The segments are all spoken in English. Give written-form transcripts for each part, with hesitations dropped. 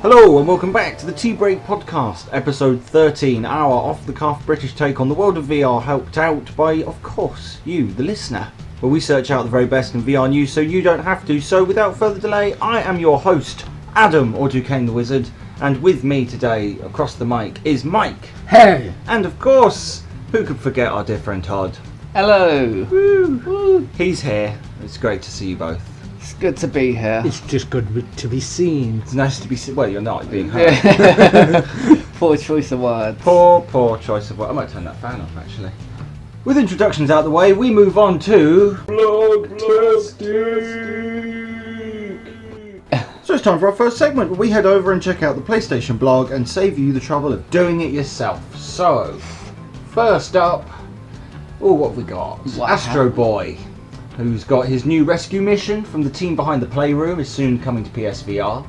Hello and welcome back to the Tea Break Podcast, episode 13, our off-the-cuff British take on the world of VR, helped out by, of course, you, the listener, where we search out the very best in VR news so you don't have to. So without further delay, I am your host, Adam, or Duquesne the Wizard, and with me today, across the mic, is Mike. Hey! And of course, who could forget our dear friend Todd? Hello! Woo. Woo. He's here. It's great to see you both. It's good to be here. It's just good to be seen. It's nice to be seen. Well, you're not being heard. Poor choice of words. Poor choice of words. I might turn that fan off, actually. With introductions out of the way, we move on to... So it's time for our first segment, where we head over and check out the PlayStation blog and save you the trouble of doing it yourself. So, first up... Oh, what have we got? Wow. Astro Boy, who's got his new rescue mission from the team behind the Playroom, is soon coming to PSVR.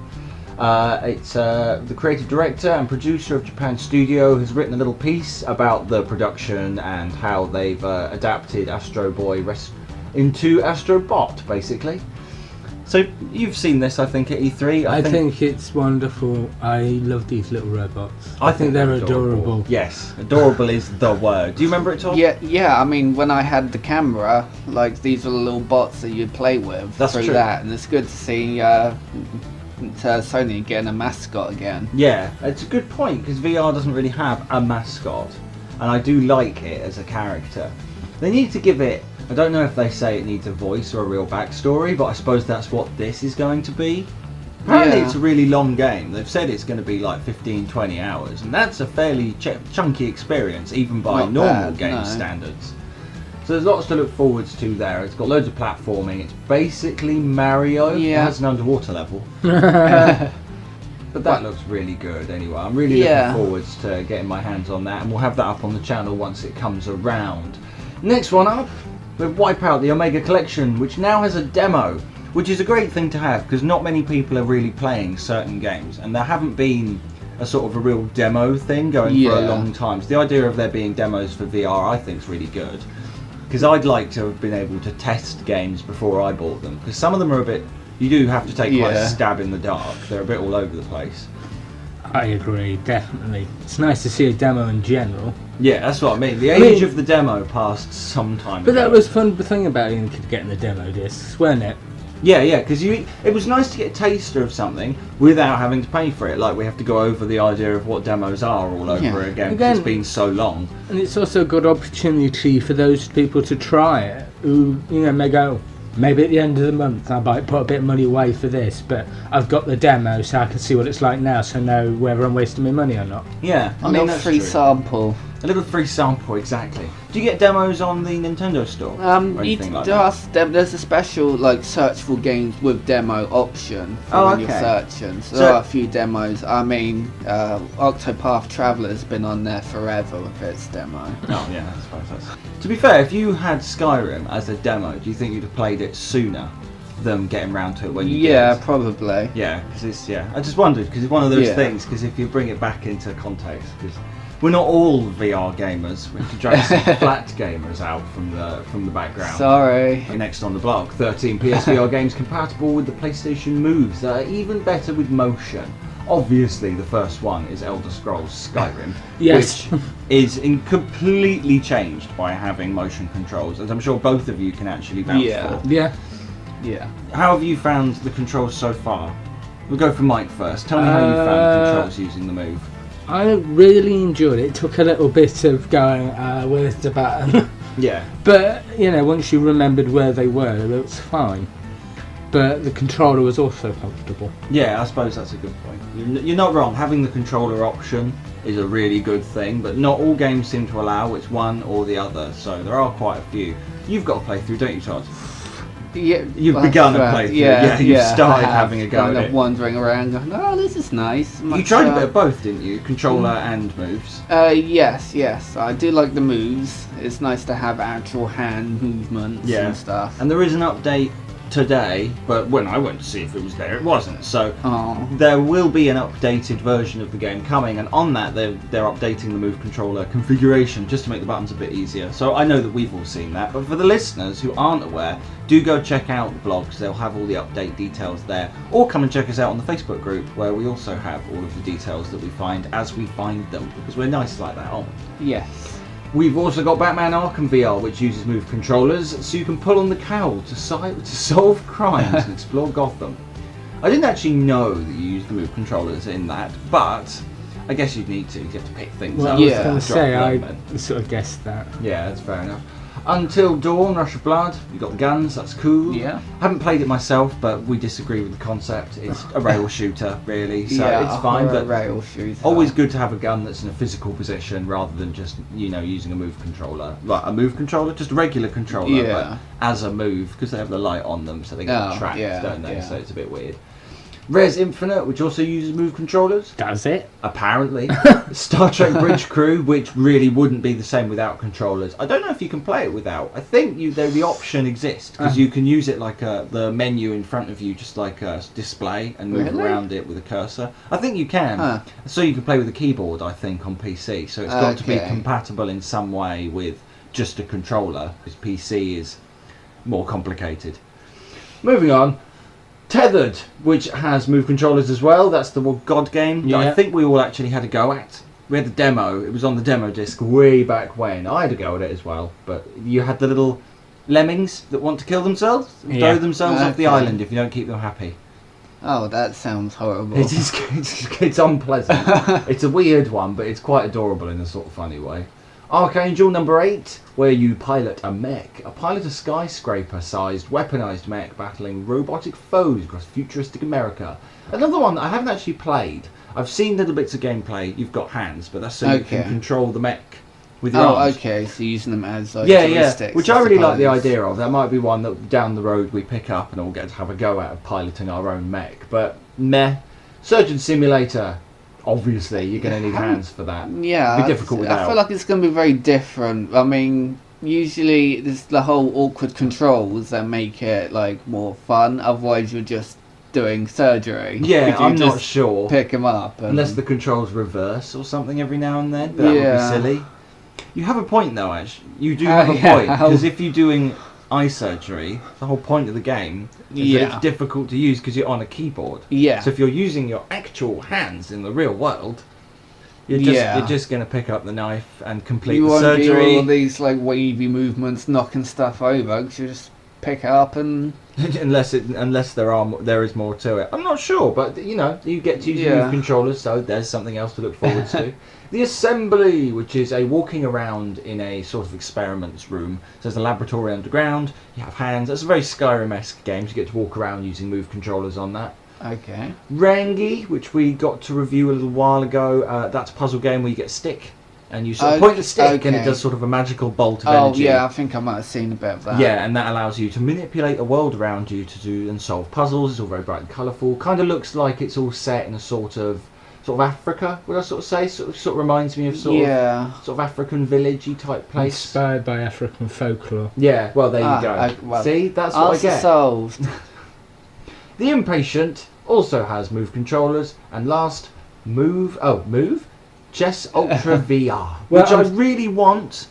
It's the creative director and producer of Japan Studio has written a little piece about the production and how they've adapted Astro Boy into Astro Bot, basically. So you've seen this, I think, at E3. I think it's wonderful. I love these little robots. I think they're adorable. Yes, adorable is the word. Do you remember it, Tom? Yeah. I mean, when I had the camera, like these were the little bots that you'd play with. That's through true. that, and it's good to see Sony getting a mascot again. Yeah, it's a good point because VR doesn't really have a mascot, and I do like it as a character. They need to give it. I don't know if they say it needs a voice or a real backstory, but I suppose that's what this is going to be. Apparently it's a really long game. They've said it's going to be like 15-20 hours, and that's a fairly chunky experience, even by Not normal bad, game no. standards. So there's lots to look forwards to there. It's got loads of platforming. It's basically Mario. Yeah. It has an underwater level. But that looks really good anyway. I'm really looking forwards to getting my hands on that, and we'll have that up on the channel once it comes around. Next one up, we wipe out the Omega Collection, which now has a demo, which is a great thing to have because not many people are really playing certain games, and there haven't been a sort of a real demo thing going for a long time. So the idea of there being demos for VR I think is really good, because I'd like to have been able to test games before I bought them, because some of them are a bit, you do have to take quite a stab in the dark. They're a bit all over the place. I agree, definitely. It's nice to see a demo in general. Yeah, that's what I mean. The age of the demo passed some time But ago. that was fun. The thing about getting the demo discs, wasn't it? Yeah, because it was nice to get a taster of something without having to pay for it. Like, we have to go over the idea of what demos are all over again because it's been so long. And it's also a good opportunity for those people to try it who, may go, maybe at the end of the month I might put a bit of money away for this, but I've got the demo so I can see what it's like now, so know whether I'm wasting my money or not. Yeah, A little free sample. A little free sample, exactly. Do you get demos on the Nintendo store? Or anything like that? There's a special search for games with demo option for when you're searching. So there are a few demos. I mean, Octopath Traveler's been on there forever with its demo. Oh yeah, I suppose that's... To be fair, if you had Skyrim as a demo, do you think you'd have played it sooner than getting round to it when you did? Probably. Yeah, because it's I just wondered because it's one of those things. Because if you bring it back into context, because we're not all VR gamers, we have to drag some flat gamers out from the background. Sorry. Next on the blog, 13 PSVR games compatible with the PlayStation Moves that are even better with motion. Obviously, the first one is Elder Scrolls Skyrim, Yes. which is completely changed by having motion controls, as I'm sure both of you can actually vouch for. Yeah. How have you found the controls so far? We'll go for Mike first. Tell me how you found the controls using the Move. I really enjoyed it. It took a little bit of going, where's the button? Yeah. But, once you remembered where they were, it was fine. But the controller was also comfortable. Yeah, I suppose that's a good point. You're not wrong. Having the controller option is a really good thing, but not all games seem to allow it's one or the other, so there are quite a few. You've got a playthrough, don't you, Todd? Yeah, You've begun a playthrough. You've started having a go at it. Wandering around going, oh, this is nice. You tried a bit of both, didn't you? Controller and moves. Yes. I do like the moves. It's nice to have actual hand movements and stuff. And there is an update today, but when I went to see if it was there, it wasn't. So there will be an updated version of the game coming, and on that they're updating the Move controller configuration just to make the buttons a bit easier. So I know that we've all seen that, but for the listeners who aren't aware, do go check out the blogs. They'll have all the update details there, or come and check us out on the Facebook group, where we also have all of the details that we find as we find them, because we're nice like that, aren't we? Yes. We've also got Batman Arkham VR, which uses Move controllers, so you can pull on the cowl to solve crimes and explore Gotham. I didn't actually know that you use the Move controllers in that, but I guess you'd need to. You have to pick things up. I was going to say, I sort of guessed that. Yeah, that's fair enough. Until Dawn, Rush of Blood, you got the guns, that's cool. Yeah. Haven't played it myself, but we disagree with the concept. It's a rail shooter, really, so yeah, it's fine. But rail shooter. Always good to have a gun that's in a physical position rather than just, using a Move controller. Like a Move controller, just a regular controller, but as a Move, because they have the light on them, so they get tracked, don't they? Yeah. So it's a bit weird. Res Infinite, which also uses Move controllers. Does it? Apparently. Star Trek Bridge Crew, which really wouldn't be the same without controllers. I don't know if you can play it without. I think the option exists, because you can use it like the menu in front of you, just like a display, and move around it with a cursor. I think you can. So you can play with a keyboard, I think, on PC. So it's got to be compatible in some way with just a controller, because PC is more complicated. Moving on. Tethered, which has Move controllers as well. That's the God game that I think we all actually had a go at. We had the demo. It was on the demo disc way back when. I had a go at it as well. But you had the little lemmings that want to kill themselves, throw themselves off the island if you don't keep them happy. Oh, that sounds horrible. It is. It's unpleasant. It's a weird one, but it's quite adorable in a sort of funny way. Archangel number 8, where you pilot a mech. Pilot a skyscraper-sized, weaponized mech battling robotic foes across futuristic America. Another one that I haven't actually played. I've seen little bits of gameplay. You've got hands, but that's so you can control the mech with your arms. Okay, so using them as like joysticks, which I really like the idea of. That might be one that down the road we pick up and all get to have a go at of piloting our own mech. But meh. Surgeon Simulator. Obviously, you're going to need hands for that. Yeah, it'd be difficult without. I feel like it's going to be very different. I mean, usually there's the whole awkward controls that make it like more fun. Otherwise, you're just doing surgery. Yeah, I'm not sure. Pick them up, unless the controls reverse or something every now and then. But that would be silly. You have a point though, Ash. You do have a point, because if you're doing eye surgery, the whole point of the game is that it's difficult to use because you're on a keyboard. Yeah. So if you're using your actual hands in the real world, you're just going to pick up the knife and complete the surgery. You won't do all these like wavy movements, knocking stuff over, because you just pick it up and unless there is more to it. I'm not sure, but you get to use Move controllers, so there's something else to look forward to. The Assembly, which is a walking around in a sort of experiments room. So there's a laboratory underground, you have hands. It's a very Skyrim-esque game, so you get to walk around using Move controllers on that. Okay. Rengi, which we got to review a little while ago, that's a puzzle game where you get a stick. And you sort of point the stick and it does sort of a magical bolt of energy. Oh yeah, I think I might have seen a bit of that. Yeah, and that allows you to manipulate the world around you to do and solve puzzles. It's all very bright and colourful. Kind of looks like it's all set in a sort of Africa, would I sort of say? Sort of reminds me of sort of African villagey type place. Inspired by African folklore. Yeah, well there you go. See, that's what I get. Solved. The Impatient also has Move controllers, and last, Move Chess Ultra VR, which I really want.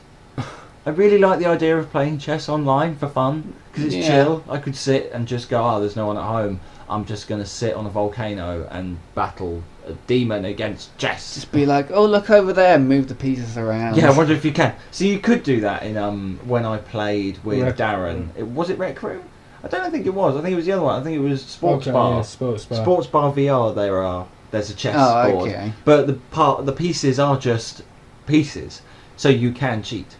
I really like the idea of playing chess online for fun, because it's chill. I could sit and just go, there's no one at home. I'm just going to sit on a volcano and battle a demon against chess. Just be like, oh, look over there, and move the pieces around. Yeah, I wonder if you can. So you could do that in when I played with Darren. Was it Rec Room? I don't think it was. I think it was the other one. I think it was Sports Bar. Yeah, Sports Bar. Sports Bar VR. There's a chess board, but the pieces are just pieces, so you can cheat.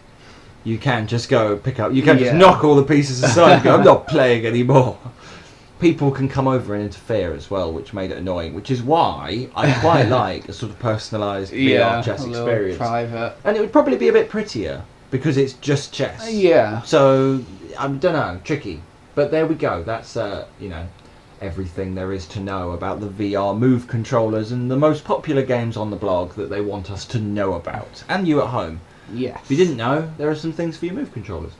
You can just go pick up. You can just knock all the pieces aside and go, I'm not playing anymore. People can come over and interfere as well, which made it annoying. Which is why I quite like a sort of personalised VR chess experience. Private. And it would probably be a bit prettier because it's just chess. Yeah. So I don't know, tricky. But there we go. That's everything there is to know about the VR Move controllers and the most popular games on the blog that they want us to know about, and you at home. Yes. If you didn't know, there are some things for your Move controllers.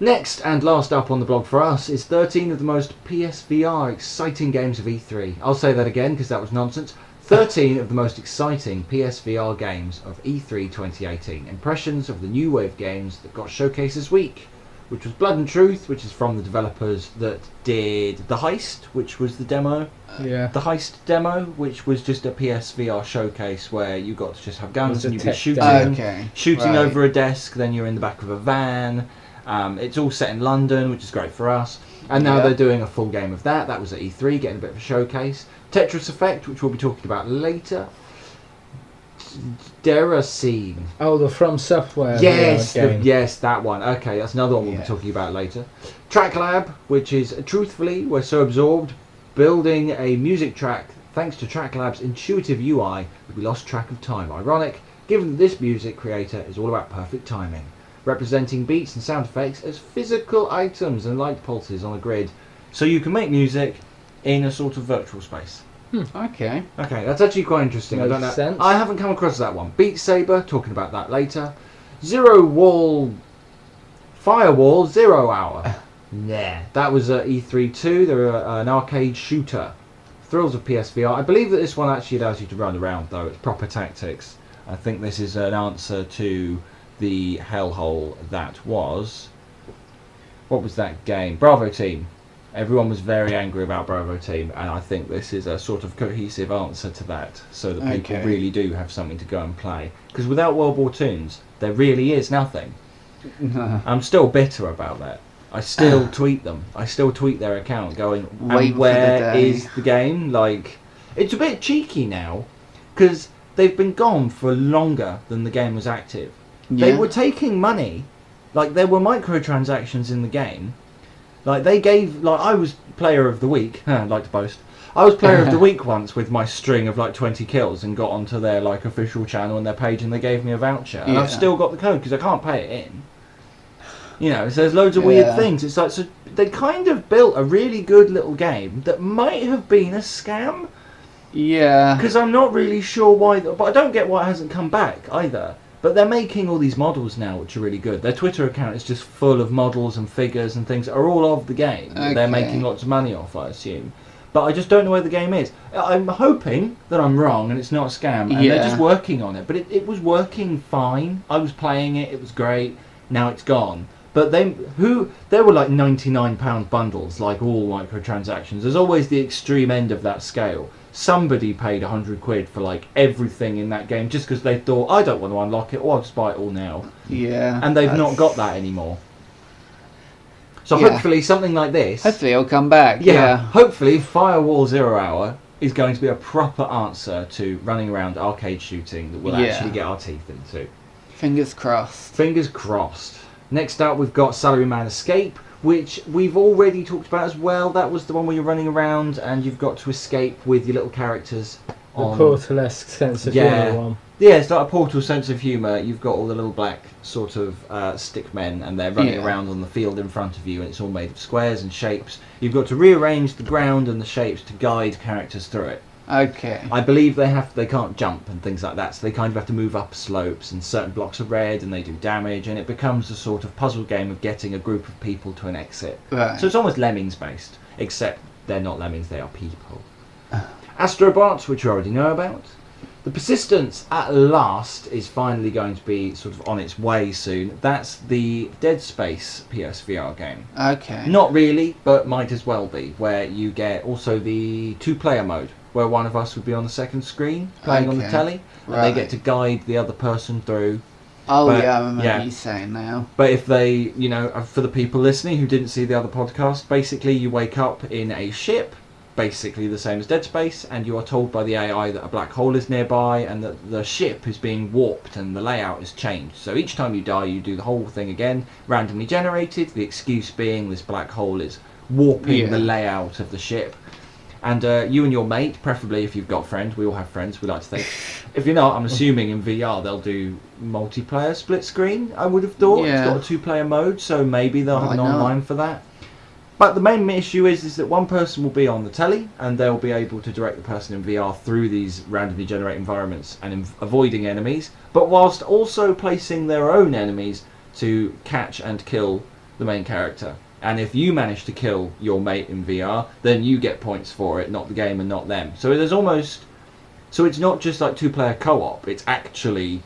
Next and last up on the blog for us is 13 of the most PSVR exciting games of E3. I'll say that again because that was nonsense. 13 of the most exciting PSVR games of E3 2018. Impressions of the new wave games that got showcased this week, which was Blood and Truth, which is from the developers that did The Heist, which was the demo. Yeah. The Heist demo, which was just a PSVR showcase where you got to just have guns and you'd be shooting over a desk, then you're in the back of a van. It's all set in London, which is great for us. And now they're doing a full game of that. That was at E3, getting a bit of a showcase. Tetris Effect, which we'll be talking about later. Deracine. Oh, the From Software. Yes, yes, that one. Okay, that's another one we'll be talking about later. Track Lab, which is, truthfully, we're so absorbed building a music track thanks to Track Lab's intuitive UI that we lost track of time. Ironic, given that this music creator is all about perfect timing, representing beats and sound effects as physical items and light pulses on a grid, so you can make music in a sort of virtual space. Okay, that's actually quite interesting. I don't know. Sense. I haven't come across that one. Beat Saber, talking about that later. Firewall 0 Hour. Nah, that was E3 too. They're an arcade shooter. Thrills of PSVR. I believe that this one actually allows you to run around though. It's proper tactics. I think this is an answer to the hellhole that was... What was that game? Bravo Team. Everyone was very angry about Bravo Team, and I think this is a sort of cohesive answer to that, so that people really do have something to go and play. Because without World War Toons, there really is nothing. I'm still bitter about that. I still tweet them. I still tweet their account going, where is the game? Like, it's a bit cheeky now, because they've been gone for longer than the game was active. Yeah. They were taking money, like there were microtransactions in the game. Like they gave, like I was player of the week. I like to boast. I was player of the week once with my string of like 20 kills and got onto their like official channel and their page, and they gave me a voucher, and I've still got the code because I can't pay it in. You know, so there's loads of weird things. It's like, so they kind of built a really good little game that might have been a scam. Yeah. Because I'm not really sure why, but I don't get why it hasn't come back either. But they're making all these models now, which are really good. Their Twitter account is just full of models and figures and things that are all of the game. Okay. They're making lots of money off, I assume. But I just don't know where the game is. I'm hoping that I'm wrong and it's not a scam. And they're just working on it. But it was working fine. I was playing it. It was great. Now it's gone. But there were like £99 bundles, like all microtransactions. There's always the extreme end of that scale. Somebody paid £100 for like everything in that game just because they thought, I don't want to unlock it, or I'll just buy it all now. Yeah. And they've not got that anymore. So hopefully something like this. Hopefully it'll come back. Yeah. Hopefully Firewall 0 Hour is going to be a proper answer to running around arcade shooting that we'll actually get our teeth into. Fingers crossed. Fingers crossed. Next up we've got Salaryman Escape, which we've already talked about as well. That was the one where you're running around and you've got to escape with your little characters. The Portal-esque sense of humour one. Yeah, it's like a Portal sense of humour. You've got all the little black sort of stick men, and they're running around on the field in front of you, and it's all made of squares and shapes. You've got to rearrange the ground and the shapes to guide characters through it. Okay. I believe they can't jump and things like that, so they kind of have to move up slopes, and certain blocks are red and they do damage, and it becomes a sort of puzzle game of getting a group of people to an exit. Right. So it's almost Lemmings based, except they're not lemmings, they are people. Astrobots, which you already know about. The Persistence at last is finally going to be sort of on its way soon. That's the Dead Space PSVR game. Okay. Not really, but might as well be, where you get also the 2-player mode, where one of us would be on the second screen playing on the telly, and they get to guide the other person through. Oh, but, I remember you saying now. But if they, you know, for the people listening who didn't see the other podcast, basically you wake up in a ship, basically the same as Dead Space, and you are told by the AI that a black hole is nearby and that the ship is being warped and the layout is changed. So each time you die, you do the whole thing again, randomly generated, the excuse being this black hole is warping the layout of the ship. And you and your mate, preferably if you've got friends, we all have friends, we like to think. If you're not, I'm assuming in VR they'll do multiplayer split screen, I would have thought. It's got a 2-player mode, so maybe they'll have an online for that. But the main issue is that one person will be on the telly, and they'll be able to direct the person in VR through these randomly generated environments and avoiding enemies, but whilst also placing their own enemies to catch and kill the main character. And if you manage to kill your mate in VR, then you get points for it, not the game and not them. So there's almost... So it's not just like 2-player co-op, it's actually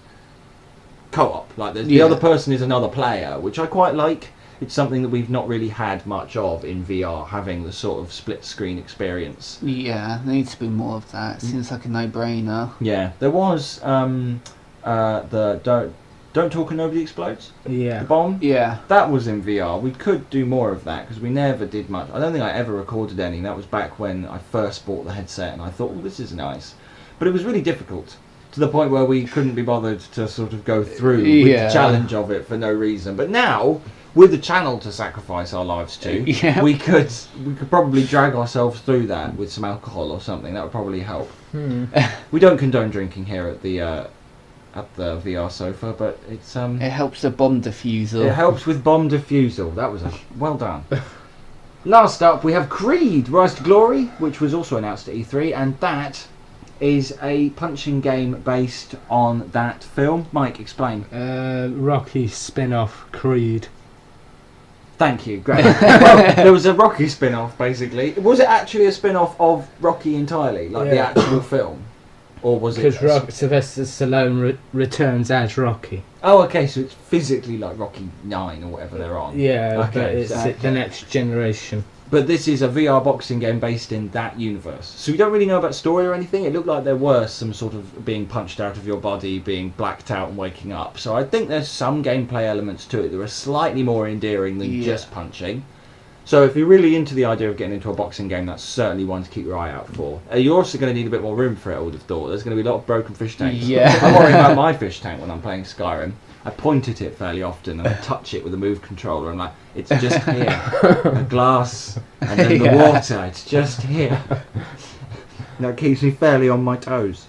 co-op. Like the other person is another player, which I quite like. It's something that we've not really had much of in VR, having the sort of split-screen experience. Yeah, there needs to be more of that. It seems like a no-brainer. Yeah, there was the Don't Talk and Nobody Explodes? Yeah. The bomb? Yeah. That was in VR. We could do more of that, because we never did much. I don't think I ever recorded any. That was back when I first bought the headset, and I thought, well, this is nice. But it was really difficult, to the point where we couldn't be bothered to sort of go through with the challenge of it for no reason. But now, with the channel to sacrifice our lives to, we could probably drag ourselves through that with some alcohol or something. That would probably help. We don't condone drinking here at the VR sofa, but it's it helps the bomb defusal. It helps with bomb defusal. That was well done. Last up, we have Creed: Rise to Glory, which was also announced at E3, and that is a punching game based on that film. Mike, explain. Rocky spin-off Creed. Thank you, great. Well, there was a Rocky spin-off, basically. Was it actually a spin-off of Rocky entirely, like the actual film? Or was it... Because Sylvester Stallone returns as Rocky. Oh, okay, so it's physically like Rocky 9 or whatever they're on. Yeah, okay, but it's the next generation. But this is a VR boxing game based in that universe. So we don't really know about story or anything. It looked like there were some sort of being punched out of your body, being blacked out and waking up. So I think there's some gameplay elements to it that are slightly more endearing than just punching. So if you're really into the idea of getting into a boxing game, that's certainly one to keep your eye out for. You're also going to need a bit more room for it, I would have thought. There's going to be a lot of broken fish tanks. Yeah. I'm worried about my fish tank when I'm playing Skyrim. I point at it fairly often and I touch it with a move controller and like, it's just here. A glass and then the water, it's just here. That keeps me fairly on my toes.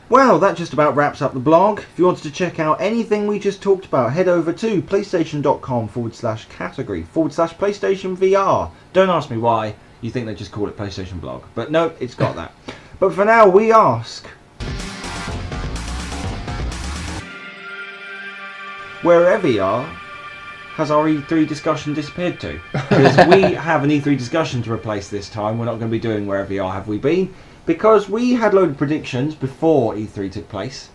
Well, that just about wraps up the blog. If you wanted to check out anything we just talked about, head over to playstation.com/category/PlayStation VR. Don't ask me why. You think they just call it PlayStation Blog. But no, it's got that. But for now, we ask, wherever you are, has our E3 discussion disappeared to? Because we have an E3 discussion to replace this time. We're not going to be doing wherever you are, have we been? Because we had a load of predictions before E3 took place.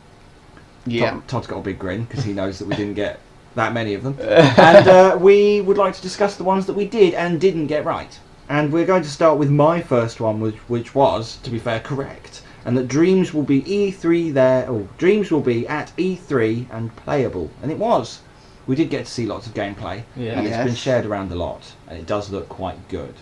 Yeah. Todd's got a big grin because he knows that we didn't get that many of them. And we would like to discuss the ones that we did and didn't get right. And we're going to start with my first one, which was, to be fair, correct. And that Dreams will be E3 there, or Dreams will be at E3 and playable. And it was. We did get to see lots of gameplay, and it's been shared around a lot, and it does look quite good.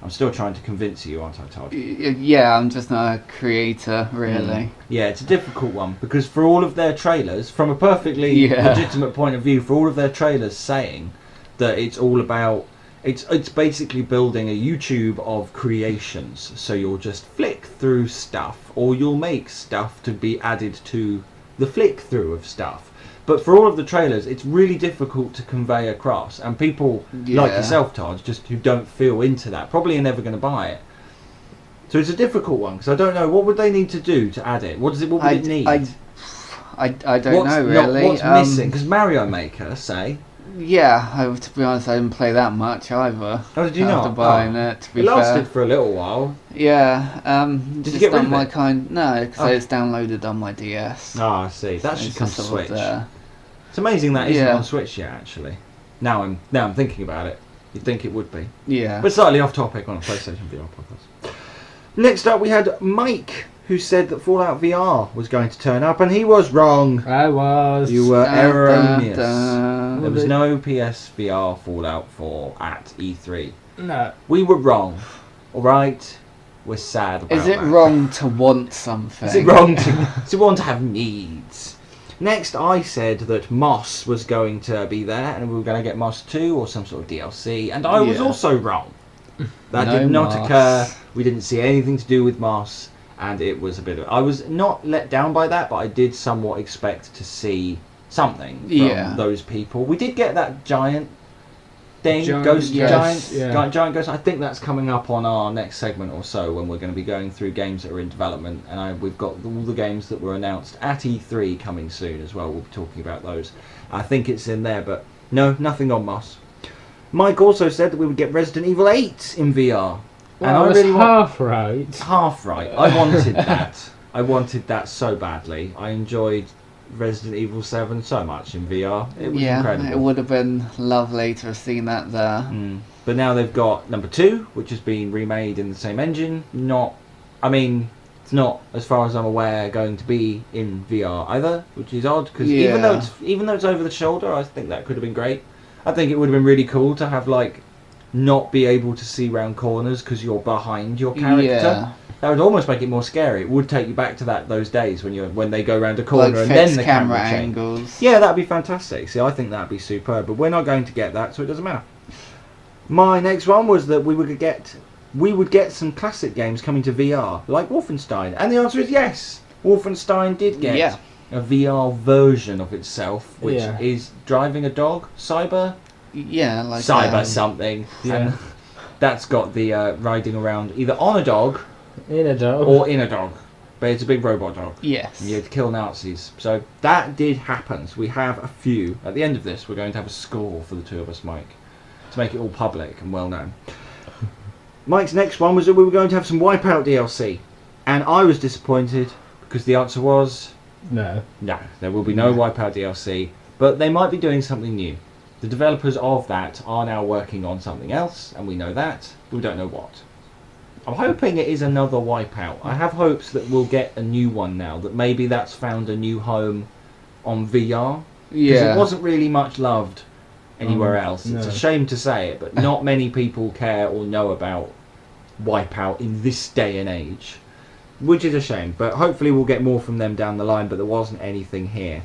I'm still trying to convince you, aren't I, Todd? Yeah, I'm just not a creator, really. Yeah, it's a difficult one, because for all of their trailers, from a perfectly legitimate point of view, for all of their trailers saying that it's all about... It's basically building a YouTube of creations, so you'll just flick through stuff, or you'll make stuff to be added to the flick through of stuff. But for all of the trailers, it's really difficult to convey across, and people like yourself, Todd, just who don't feel into that, probably are never going to buy it. So it's a difficult one, because I don't know, what would they need to do to add it? What would it need? I don't know, really. What's missing? Because Mario Maker, say... Yeah, to be honest, I didn't play that much either. Oh, did you not? After buying it, to be fair. It lasted fair. for a little while. Yeah. Did you get rid of it? No, because it's downloaded on my DS. Oh, I see. That should come to Switch. There. It's amazing that isn't on Switch yet, actually. Now I'm thinking about it. You'd think it would be. Yeah. But slightly off topic on a PlayStation VR podcast. Next up, we had Mike, who said that Fallout VR was going to turn up, and he was wrong. I was. You were erroneous. There was no PSVR Fallout 4 at E3. No. We were wrong. Alright? We're sad about that. Is it wrong to want something? Is it wrong to have needs? Next, I said that Moss was going to be there, and we were going to get Moss 2 or some sort of DLC, and I was also wrong. That did not occur. We didn't see anything to do with Moss, and it was a bit of... I was not let down by that, but I did somewhat expect to see something from those people. We did get that giant thing, giant ghost. I think that's coming up on our next segment or so, when we're going to be going through games that are in development, and we've got all the games that were announced at E3 coming soon as well. We'll be talking about those. I think it's in there, but No, nothing on Moss. Mike also said that we would get Resident Evil 8 in VR. Well, and I was half right. Half right. I wanted that. I wanted that so badly. I enjoyed Resident Evil 7 so much in VR. It was incredible. It would have been lovely to have seen that there. But now they've got number 2, which has been remade in the same engine. It's not, as far as I'm aware, going to be in VR either, which is odd, because even though it's over the shoulder, I think that could have been great. I think it would have been really cool to have, like, not be able to see round corners because you're behind your character. Yeah. That would almost make it more scary. It would take you back to those days when they go around a corner, like, and then the camera angles. Yeah, that'd be fantastic. See, I think that'd be superb, but we're not going to get that, so it doesn't matter. My next one was that we would get some classic games coming to VR, like Wolfenstein, and the answer is yes. Wolfenstein did get a VR version of itself, which is driving a dog, Cyber. Yeah, like Cyber something. Yeah. And that's got the riding around either on a dog, or in a dog. But it's a big robot dog. Yes. And you have to kill Nazis. So that did happen. So we have a few. At the end of this, we're going to have a score for the two of us, Mike, to make it all public and well known. Mike's next one was that we were going to have some Wipeout DLC. And I was disappointed because the answer was... No, there will be no Wipeout DLC. But they might be doing something new. The developers of that are now working on something else, and we know that, but we don't know what. I'm hoping it is another Wipeout. I have hopes that we'll get a new one now, that maybe that's found a new home on VR. Because it wasn't really much loved anywhere else. It's a shame to say it, but not many people care or know about Wipeout in this day and age. Which is a shame, but hopefully we'll get more from them down the line, but there wasn't anything here.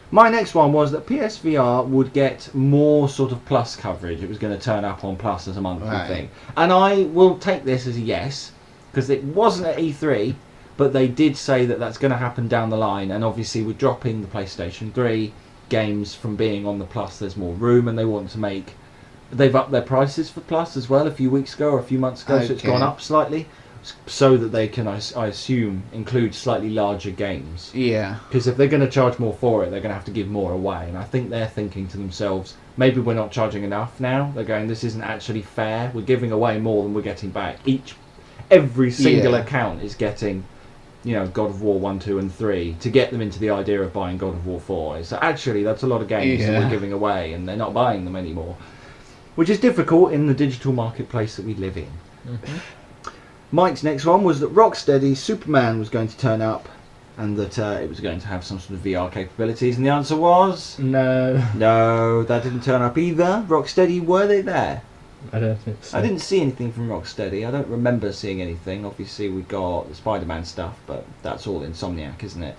My next one was that PSVR would get more sort of Plus coverage. It was going to turn up on Plus as a monthly thing. And I will take this as a yes, because it wasn't at E3, but they did say that that's going to happen down the line, and obviously with dropping the PlayStation 3 games from being on the Plus, there's more room, and they want to make... They've upped their prices for Plus as well a few weeks ago or a few months ago, so it's gone up slightly, so that they can, I assume, include slightly larger games. Yeah. Because if they're going to charge more for it, they're going to have to give more away. And I think they're thinking to themselves, maybe we're not charging enough now. They're going, this isn't actually fair. We're giving away more than we're getting back. Every single account is getting, God of War 1, 2 and 3 to get them into the idea of buying God of War 4. So actually, that's a lot of games that we're giving away, and they're not buying them anymore. Which is difficult in the digital marketplace that we live in. Mm-hmm. Mike's next one was that Rocksteady's Superman was going to turn up, and that it was going to have some sort of VR capabilities, and the answer was... No, that didn't turn up either. Rocksteady, were they there? I don't think so. I didn't see anything from Rocksteady. I don't remember seeing anything. Obviously we got the Spiderman stuff, but that's all Insomniac, isn't it?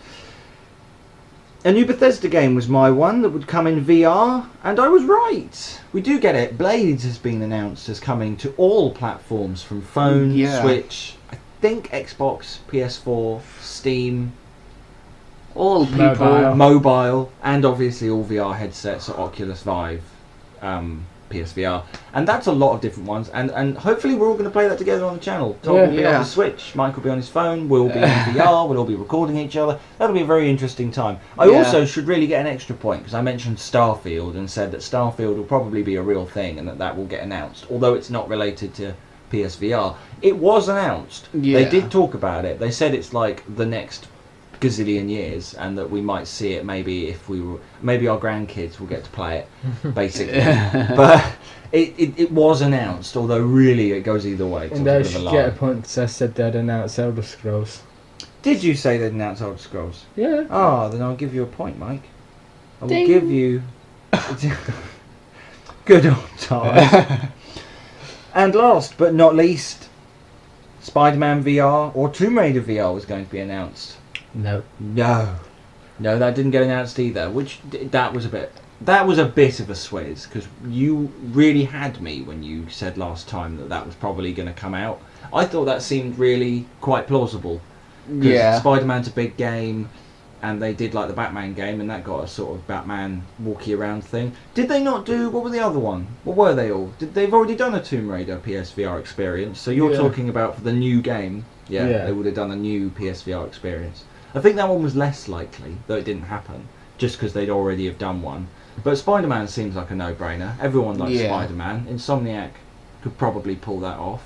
A new Bethesda game was my one that would come in VR, and I was right. We do get it. Blades has been announced as coming to all platforms, from phone, Switch, I think Xbox, PS4, Steam, all people, mobile, and obviously all VR headsets, so Oculus Vive, PSVR, and that's a lot of different ones, and hopefully we're all going to play that together on the channel. Todd will be on the Switch, Mike will be on his phone, we'll be in VR, we'll all be recording each other. That'll be a very interesting time. I also should really get an extra point, because I mentioned Starfield and said that Starfield will probably be a real thing and that will get announced, although it's not related to PSVR. It was announced. They did talk about it. They said it's like the next gazillion years, and that we might see it maybe maybe our grandkids will get to play it, basically. But it was announced, although really it goes either way. And they should get a point because I said they'd announce Elder Scrolls. Did you say they'd announce Elder Scrolls? Yeah. Oh, then I'll give you a point, Mike. I will give you... Good old time. And last but not least, Spiderman VR or Tomb Raider VR was going to be announced. No, that didn't get announced either. That was a bit of a swizz, because you really had me when you said last time that was probably going to come out. I thought that seemed really quite plausible. Because Spider-Man's a big game, and they did like the Batman game, and that got a sort of Batman walkie around thing. Did they not do? What were the other one? What were they all? They've already done a Tomb Raider PSVR experience. So you're talking about for the new game? Yeah, they would have done a new PSVR experience. I think that one was less likely, though it didn't happen, just because they'd already have done one. But Spider-Man seems like a no-brainer. Everyone likes Spider-Man. Insomniac could probably pull that off.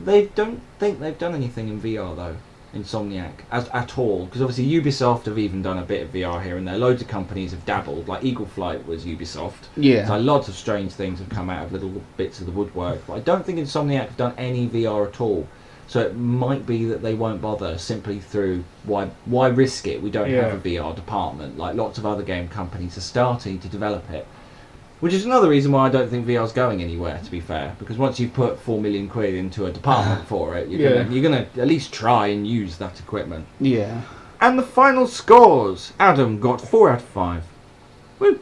They don't think they've done anything in VR though, Insomniac, at all. Because obviously Ubisoft have even done a bit of VR here and there. Loads of companies have dabbled, like Eagle Flight was Ubisoft. Yeah. So lots of strange things have come out of little bits of the woodwork. But I don't think Insomniac have done any VR at all. So it might be that they won't bother simply through why risk it? We don't have a VR department. Like lots of other game companies are starting to develop it. Which is another reason why I don't think VR's going anywhere, to be fair. Because once you put 4 million quid into a department for it, you're gonna at least try and use that equipment. Yeah. And the final scores. Adam got 4 out of 5. Woo!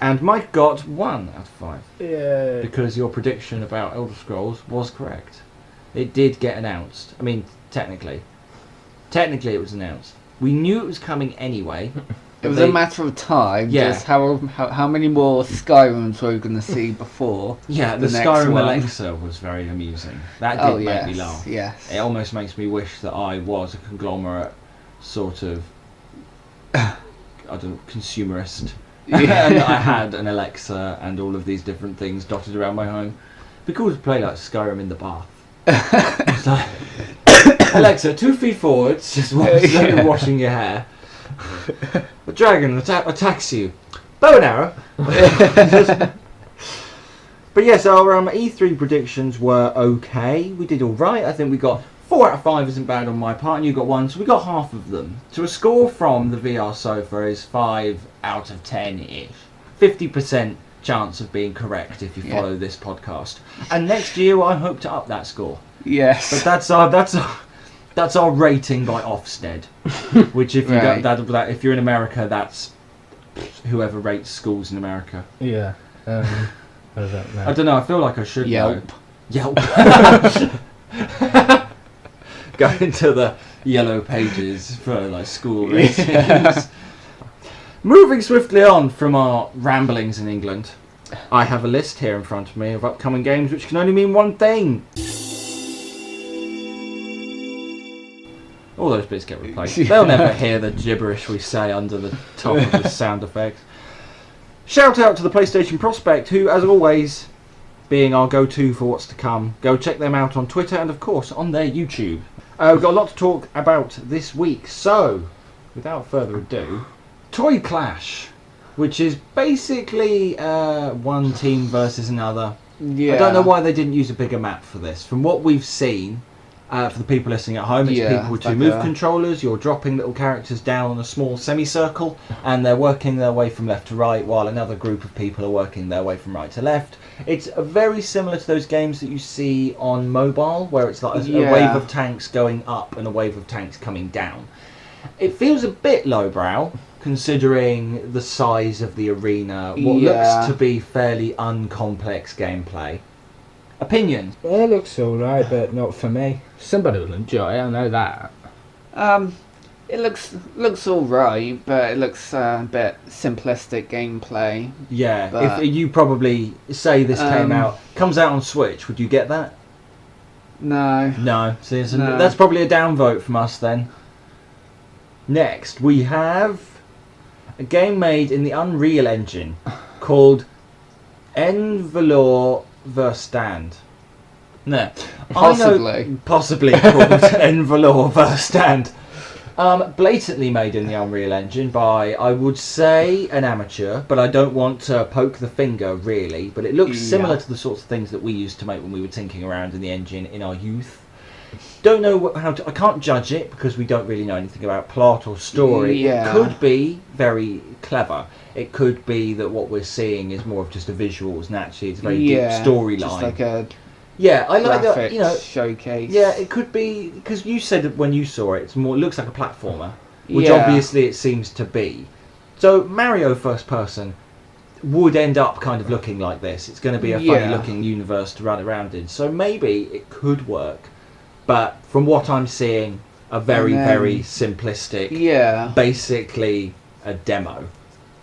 And Mike got 1 out of 5. Yeah. Because your prediction about Elder Scrolls was correct. It did get announced. I mean, technically it was announced. We knew it was coming anyway. It was a matter of time. Yeah. Just how many more Skyrims were we going to see before? Yeah, the Skyrim Alexa was very amusing. That did make me laugh. Yes. It almost makes me wish that I was a conglomerate sort of consumerist. Yeah. And I had an Alexa and all of these different things dotted around my home. It'd be cool to play like Skyrim in the bath. It's like, Alexa, 2 feet forwards, just washing your hair. A dragon attacks you. Bow and arrow. But yes, our E3 predictions were okay. We did all right. I think we got 4 out of 5 isn't bad on my part, and you got 1, so we got half of them. So a score from the VR sofa is 5 out of 10-ish. 50% chance of being correct if you follow this podcast. And next year I hope to up that score. Yes. But that's our rating by Ofsted, which if you don't, that if you're in America, that's whoever rates schools in America. Yeah. I don't know. I don't know. I feel like I should know. Yelp. Go into the yellow pages for like school ratings. Yeah. Moving swiftly on from our ramblings in England, I have a list here in front of me of upcoming games which can only mean one thing. All those bits get replaced. They'll never hear the gibberish we say under the top of the sound effects. Shout out to the PlayStation Prospect, who, as always, being our go-to for what's to come. Go check them out on Twitter and, of course, on their YouTube. We've got a lot to talk about this week. So, without further ado, Toy Clash, which is basically one team versus another. Yeah. I don't know why they didn't use a bigger map for this. From what we've seen, for the people listening at home, it's people with 2 move controllers. You're dropping little characters down on a small semicircle, and they're working their way from left to right, while another group of people are working their way from right to left. It's very similar to those games that you see on mobile, where it's like a wave of tanks going up and a wave of tanks coming down. It feels a bit lowbrow, considering the size of the arena, what looks to be fairly uncomplex gameplay. Opinions? It looks alright, but not for me. Somebody will enjoy it, I know that. It looks alright, but it looks a bit simplistic gameplay. Yeah, but if you probably say this comes out on Switch, would you get that? No. No, so that's probably a downvote from us then. Next, we have a game made in the Unreal Engine called Vellore Verstand. No, possibly called Vellore Verstand. Blatantly made in the Unreal Engine by, I would say, an amateur, but I don't want to poke the finger really. But it looks similar to the sorts of things that we used to make when we were tinkering around in the engine in our youth. Don't know I can't judge it because we don't really know anything about plot or story. Yeah. It could be very clever. It could be that what we're seeing is more of just a visuals, and actually it's a very deep storyline. Just like a I like that. Showcase. Yeah, it could be because you said that when you saw it, it looks like a platformer, which obviously it seems to be. So Mario first person would end up kind of looking like this. It's going to be a funny looking universe to run around in. So maybe it could work. But from what I'm seeing, a very simplistic, basically a demo.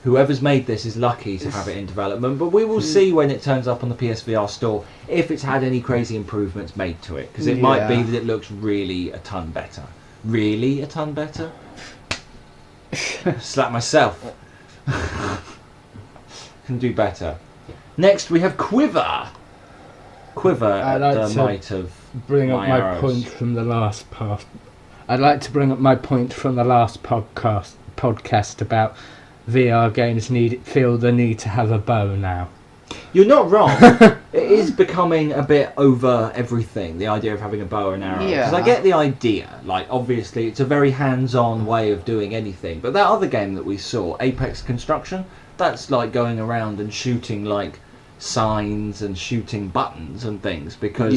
Whoever's made this is lucky to have it in development, but we will see when it turns up on the PSVR store if it's had any crazy improvements made to it, because it might be that it looks really a ton better. Really a ton better? Slap myself. can do better. Next we have Quiver. Quiver at the might of bring up my arrows. point from the last part. I'd like to bring up my point from the last podcast about VR games feel the need to have a bow now. You're not wrong. It is becoming a bit over everything, the idea of having a bow and arrow. Because I get the idea. Like, obviously, it's a very hands-on way of doing anything. But that other game that we saw, Apex Construction, that's like going around and shooting, like, signs and shooting buttons and things. Because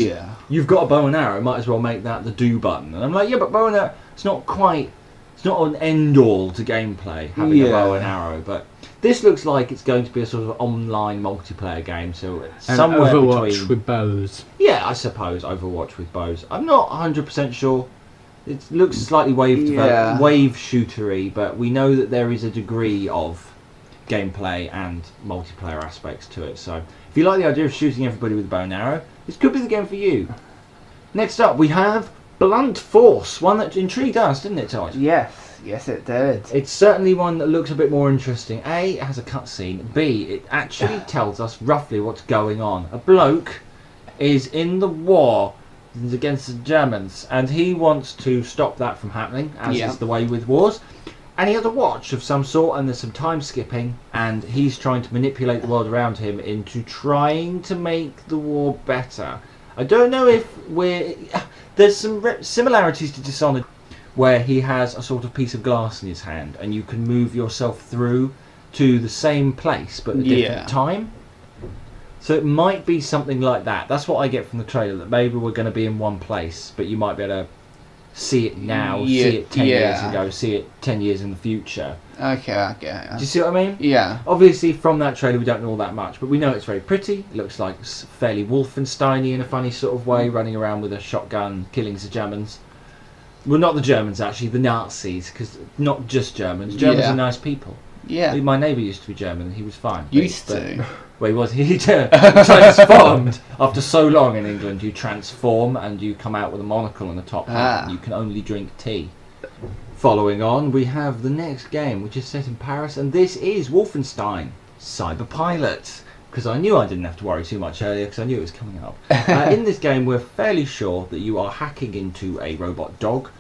you've got a bow and arrow, might as well make that the do button. And I'm like, yeah, but bow and arrow, it's not an end-all to gameplay, having a bow and arrow. But this looks like it's going to be a sort of online multiplayer game, so it's and somewhere Overwatch between... with bows. Yeah, I suppose Overwatch with bows. I'm not 100% sure. It looks slightly wave shootery, but we know that there is a degree of gameplay and multiplayer aspects to it. So if you like the idea of shooting everybody with a bow and arrow, this could be the game for you. Next up, we have Blunt Force, one that intrigued us, didn't it, Todd? Yes, it did. It's certainly one that looks a bit more interesting. A, it has a cutscene. B, it actually tells us roughly what's going on. A bloke is in the war against the Germans, and he wants to stop that from happening, as is the way with wars. And he has a watch of some sort, and there's some time skipping, and he's trying to manipulate the world around him into trying to make the war better. I don't know if there's some similarities to Dishonored, where he has a sort of piece of glass in his hand and you can move yourself through to the same place but a different time. So it might be something like that. That's what I get from the trailer, that maybe we're going to be in one place, but you might be able to see it now, see it 10 years ago, see it 10 years in the future. Okay, I get it. Do you see what I mean? Yeah. Obviously from that trailer we don't know all that much, but we know it's very pretty. It looks like fairly Wolfenstein-y in a funny sort of way, running around with a shotgun, killing the Germans. Well, not the Germans, actually, the Nazis, because not just Germans. Germans are nice people. Yeah. My neighbour used to be German, and he was fine. Used to? Well, he was. He transformed. After so long in England, you transform, and you come out with a monocle and a top hat, and you can only drink tea. Following on, we have the next game, which is set in Paris, and this is Wolfenstein Cyber Pilot. Because I knew I didn't have to worry too much earlier, because I knew it was coming up. In this game, we're fairly sure that you are hacking into a robot dog.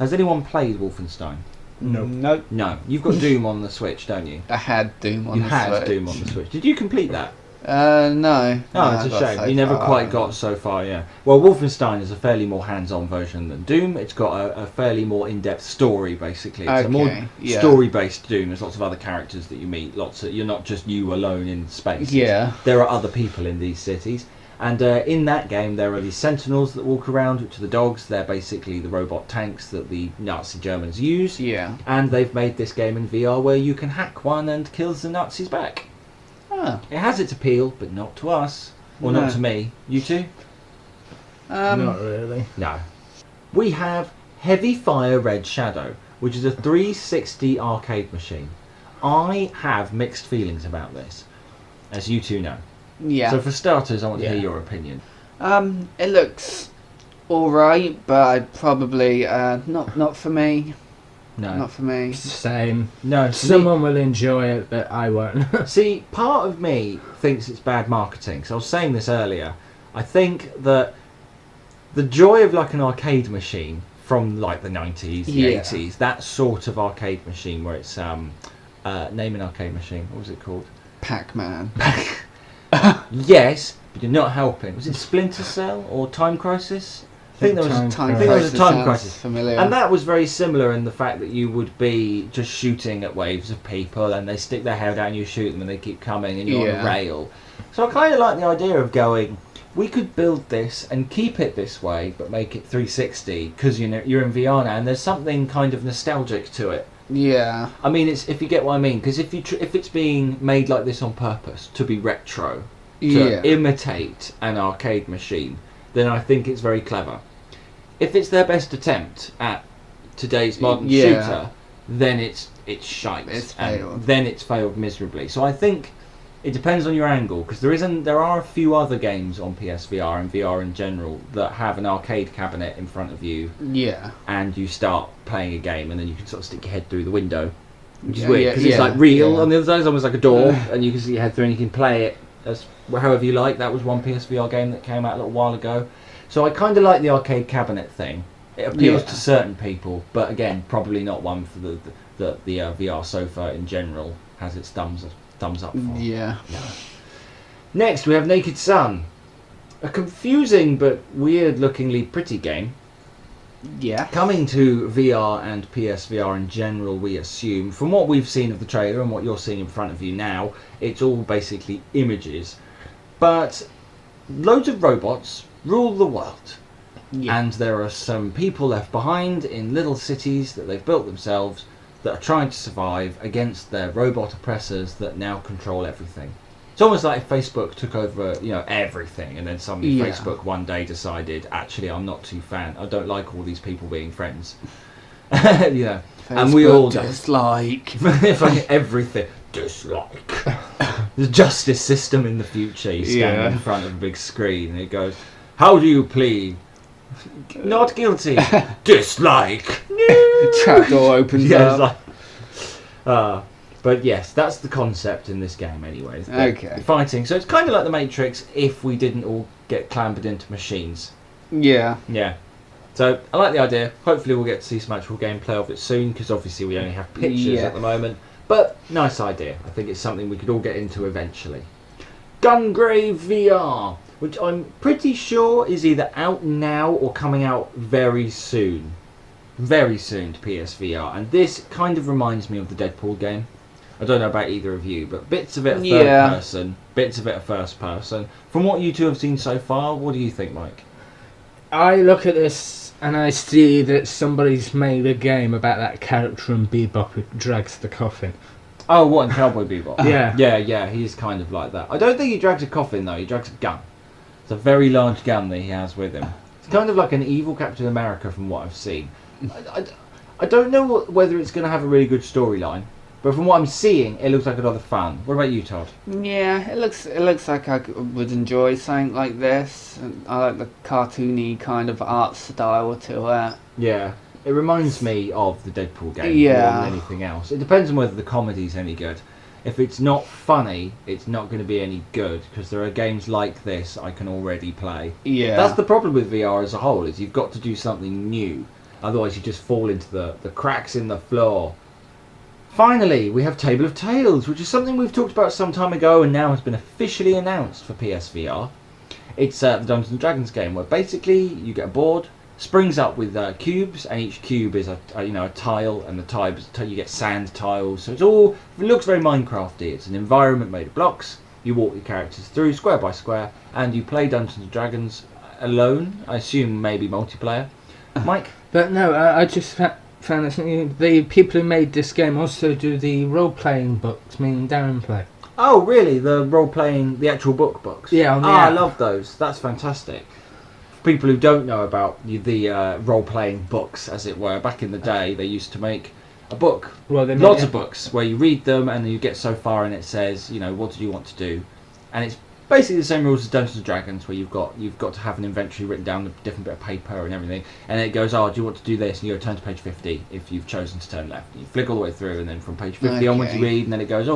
Has anyone played Wolfenstein? No. Nope. No. You've got Doom on the Switch, don't you? I had Doom on you the had Switch. Doom on the Switch. Did you complete that? No. Oh, it's a shame. You never quite got so far, yeah. Well, Wolfenstein is a fairly more hands-on version than Doom. It's got a fairly more in-depth story, basically. It's a more story-based Doom. There's lots of other characters that you meet. You're not just you alone in space. Yeah. There are other people in these cities. And in that game, there are these sentinels that walk around, which are the dogs. They're basically the robot tanks that the Nazi Germans use. Yeah. And they've made this game in VR where you can hack one and kill the Nazis back. It has its appeal, but not to us. Or not to me. You too? Not really. No. We have Heavy Fire Red Shadow, which is a 360 arcade machine. I have mixed feelings about this, as you two know. Yeah. So for starters, I want to hear your opinion. It looks alright, but I'd probably not for me. No. Not for me. Same. No. Someone will enjoy it, but I won't. See, part of me thinks it's bad marketing. So I was saying this earlier. I think that the joy of like an arcade machine from like the 90s, the 80s, that sort of arcade machine where it's name an arcade machine. What was it called? Pac-Man. Yes, but you're not helping. Was it Splinter Cell or Time Crisis? I think there was a Time Crisis. Familiar. And that was very similar in the fact that you would be just shooting at waves of people and they stick their hair down, you shoot them and they keep coming and you're on a rail. So I kind of like the idea of going, we could build this and keep it this way but make it 360 because you're in VR now and there's something kind of nostalgic to it. Yeah. I mean, it's if you get what I mean, because if it's being made like this on purpose to be retro, to imitate an arcade machine, then I think it's very clever. If it's their best attempt at today's modern shooter, then it's shite. It's failed. And then it's failed miserably. So I think it depends on your angle, because there are a few other games on PSVR and VR in general that have an arcade cabinet in front of you. Yeah. And you start playing a game, and then you can sort of stick your head through the window which is weird because it's like real on the other side. It's almost like a door, and you can see your head through, and you can play it as however you like. That was one PSVR game that came out a little while ago. So I kind of like the arcade cabinet thing. It appeals to certain people, but again, probably not one for the VR sofa in general. Has its thumbs up for. Yeah. Next, we have Naked Sun, a confusing but weird-lookingly pretty game. Yeah. Coming to VR and PSVR in general, we assume, from what we've seen of the trailer and what you're seeing in front of you now, it's all basically images. But loads of robots rule the world. Yeah. And there are some people left behind in little cities that they've built themselves that are trying to survive against their robot oppressors that now control everything. It's almost like if Facebook took over, everything, and then suddenly Facebook one day decided, actually, I'm not too fan. I don't like all these people being friends. Facebook and we all dislike everything. Dislike. The justice system in the future. You stand in front of a big screen, and it goes, "How do you plead?" Not guilty. Dislike. No. Trapdoor opens up. But yes, that's the concept in this game anyway. Okay. Fighting. So it's kind of like the Matrix if we didn't all get clambered into machines. Yeah. Yeah. So I like the idea. Hopefully we'll get to see some actual gameplay of it soon, because obviously we only have pictures at the moment. But nice idea. I think it's something we could all get into eventually. Gungrave VR, which I'm pretty sure is either out now or coming out very soon. Very soon to PSVR. And this kind of reminds me of the Deadpool game. I don't know about either of you, but bits of it are third person, bits of it are first person. From what you two have seen so far, what do you think, Mike? I look at this and I see that somebody's made a game about that character in Bebop who drags the coffin. Oh, what, in Cowboy Bebop? Yeah. Yeah, he's kind of like that. I don't think he drags a coffin, though. He drags a gun. It's a very large gun that he has with him. It's kind of like an evil Captain America from what I've seen. I don't know whether it's going to have a really good storyline. But from what I'm seeing, it looks like a lot of fun. What about you, Todd? Yeah, it looks like I would enjoy something like this. I like the cartoony kind of art style to it. Yeah, it reminds me of the Deadpool game more than anything else. It depends on whether the comedy's any good. If it's not funny, it's not going to be any good, because there are games like this I can already play. Yeah. That's the problem with VR as a whole, is you've got to do something new. Otherwise you just fall into the cracks in the floor. Finally, we have Table of Tales, which is something we've talked about some time ago and now has been officially announced for PSVR. It's the Dungeons & Dragons game, where basically you get a board, springs up with cubes, and each cube is a tile, and the tiles you get sand tiles. So it looks very Minecrafty. It's an environment made of blocks. You walk your characters through square by square, and you play Dungeons & Dragons alone. I assume maybe multiplayer. Mike? But no, I just found this. The people who made this game also do the role-playing books, meaning Darren play. Oh, really? The role-playing, the actual books? Yeah, on the I app. love those. That's fantastic. For people who don't know about the role-playing books, as it were, back in the day, they used to make a book. Well, they lots of books, where you read them and you get so far and it says, what do you want to do? And it's basically the same rules as Dungeons & Dragons, where you've got to have an inventory written down, a different bit of paper and everything, and then it goes, do you want to do this? And you go turn to page 50 if you've chosen to turn left. You flick all the way through, and then from page 50 onwards you read, and then it goes,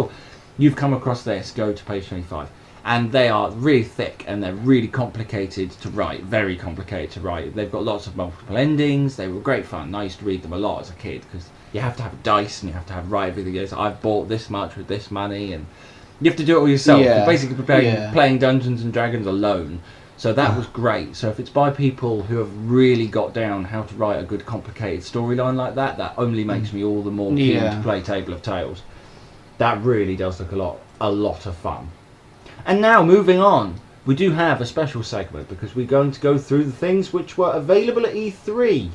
you've come across this, go to page 25. And they are really thick, and they're really complicated to write, very complicated to write. They've got lots of multiple endings. They were great fun. I used to read them a lot as a kid, because you have to have a dice, and you have to write everything. I've bought this much with this money, and you have to do it all yourself. You're basically playing Dungeons & Dragons alone. So that was great. So if it's by people who have really got down how to write a good complicated storyline like that, that only makes me all the more keen to play Table of Tales. That really does look a lot of fun. And now, moving on, we do have a special segment, because we're going to go through the things which were available at E3,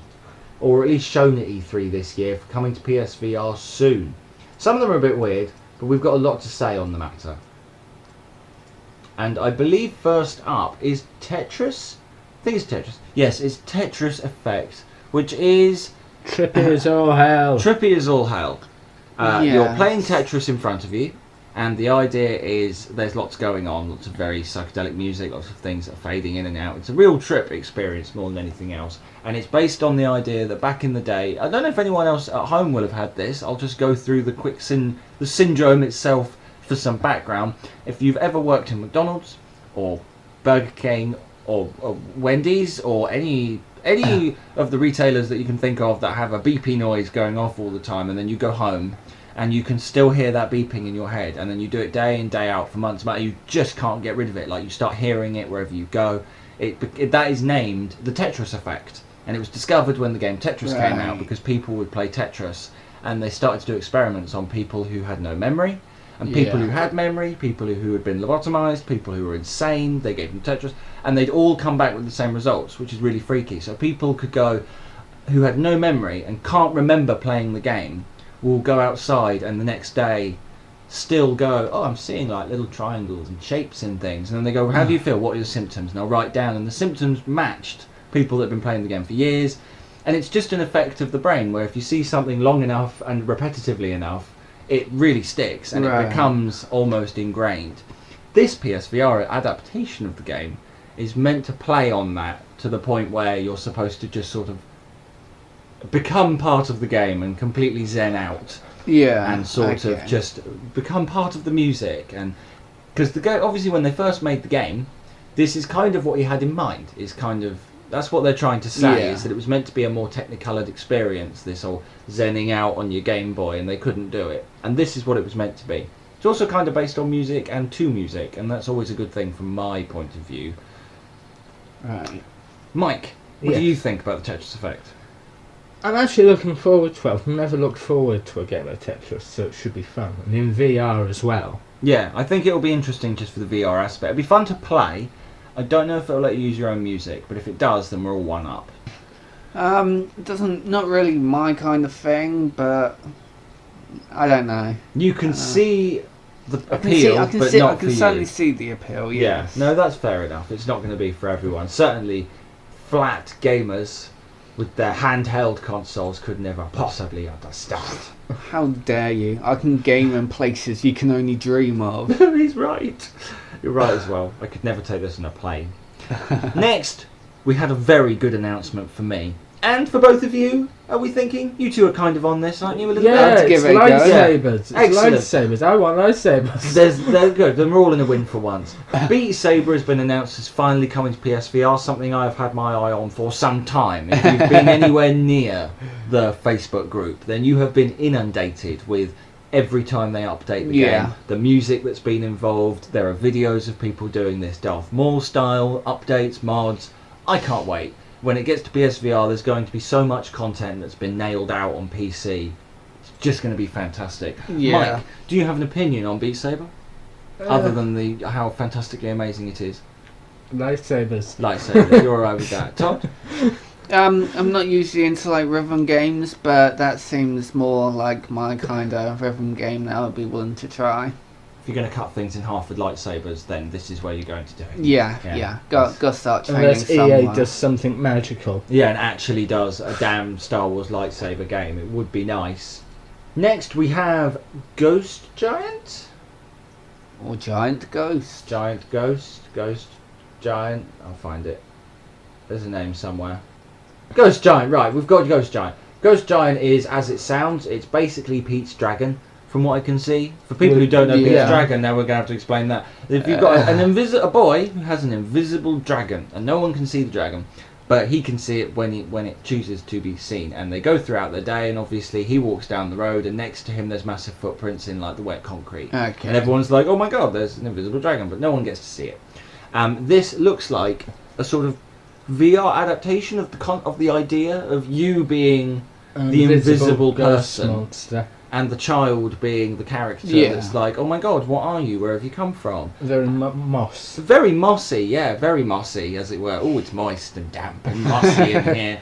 or at least shown at E3 this year, for coming to PSVR soon. Some of them are a bit weird, but we've got a lot to say on the matter. And I believe first up is Tetris? I think it's Tetris. Yes, it's Tetris Effects, which is... Trippy as all hell. Trippy as all hell. You're playing Tetris in front of you, And the idea is there's lots going on, lots of very psychedelic music, lots of things that are fading in and out. It's a real trip experience more than anything else. And it's based on the idea that back in the day, I don't know if anyone else at home will have had this, I'll just go through the syndrome itself for some background. If you've ever worked in McDonald's or Burger King or Wendy's or any of the retailers that you can think of that have a beepy noise going off all the time, and then you go home and you can still hear that beeping in your head, and then you do it day in, day out for months, but you just can't get rid of it. Like, you start hearing it wherever you go. That is named the Tetris Effect, and it was discovered when the game Tetris came out, because people would play Tetris, and they started to do experiments on people who had no memory, and people who had memory, people who had been lobotomized, people who were insane. They gave them Tetris, and they'd all come back with the same results, which is really freaky. So people could go, who had no memory and can't remember playing the game, will go outside and the next day still go, oh, I'm seeing like little triangles and shapes and things. And then they go, well, how do you feel? What are your symptoms? And I'll write down, and the symptoms matched people that have been playing the game for years. And it's just an effect of the brain, where if you see something long enough and repetitively enough, it really sticks, and it becomes almost ingrained. This PSVR adaptation of the game is meant to play on that to the point where you're supposed to just sort of become part of the game and completely zen out, and sort of just become part of the music. And because the game, obviously when they first made the game, this is kind of what he had in mind. Is kind of, that's what they're trying to say, is that it was meant to be a more technicolored experience, this whole zenning out on your Game Boy, and they couldn't do it, and this is what it was meant to be. It's also kind of based on music and to music, and that's always a good thing from my point of view. Right. Mike, what do you think about the Tetris Effect? I'm actually looking forward to it. I've never looked forward to a game of Tetris, so it should be fun. And in VR as well. Yeah, I think it'll be interesting just for the VR aspect. It'll be fun to play. I don't know if it'll let you use your own music, but if it does, then we're all one up. Not really my kind of thing, but I don't know. You can see the appeal, but not for you. I can certainly see the appeal, yes. Yeah, no, that's fair enough. It's not going to be for everyone. Certainly, flat gamers with their handheld consoles could never possibly understand. How dare you? I can game in places you can only dream of. He's right. You're right as well. I could never take this on a plane. Next, we had a very good announcement for me. And for both of you, are we thinking? You two are kind of on this, aren't you? A little bit? It's lightsabers. Yeah. It's lightsabers. I want lightsabers. They're good. Then we're all in a win for once. Beat Saber has been announced as finally coming to PSVR, something I've had my eye on for some time. If you've been anywhere near the Facebook group, then you have been inundated with every time they update the game. The music that's been involved. There are videos of people doing this Darth Maul style updates, mods. I can't wait. When it gets to PSVR, there's going to be so much content that's been nailed out on PC. It's just going to be fantastic. Yeah. Mike, do you have an opinion on Beat Saber? Other than how fantastically amazing it is? Lightsabers. You're alright with that. Todd? I'm not usually into like rhythm games, but that seems more like my kind of rhythm game that I would be willing to try. If you're going to cut things in half with lightsabers, then this is where you're going to do it. Yeah. Go start training unless somewhere. EA does something magical. Yeah, and actually does a damn Star Wars lightsaber game. It would be nice. Next we have Ghost Giant? Or Giant Ghost. Ghost Giant. I'll find it. There's a name somewhere. Ghost Giant, right, we've got Ghost Giant. Ghost Giant is, as it sounds, it's basically Pete's Dragon. From what I can see, for people who don't know Pete's Dragon, now we're going to have to explain that. If you've got a boy who has an invisible dragon, and no one can see the dragon, but he can see it when it chooses to be seen. And they go throughout the day, and obviously he walks down the road, and next to him there's massive footprints in like the wet concrete. Okay. And everyone's like, "Oh my God, there's an invisible dragon," but no one gets to see it. This looks like a sort of VR adaptation of the idea of you being the invisible person. Monster. And the child being the character that's like, oh my God, what are you? Where have you come from? Very moss. Very mossy, very mossy, as it were. Oh, it's moist and damp and mossy in here.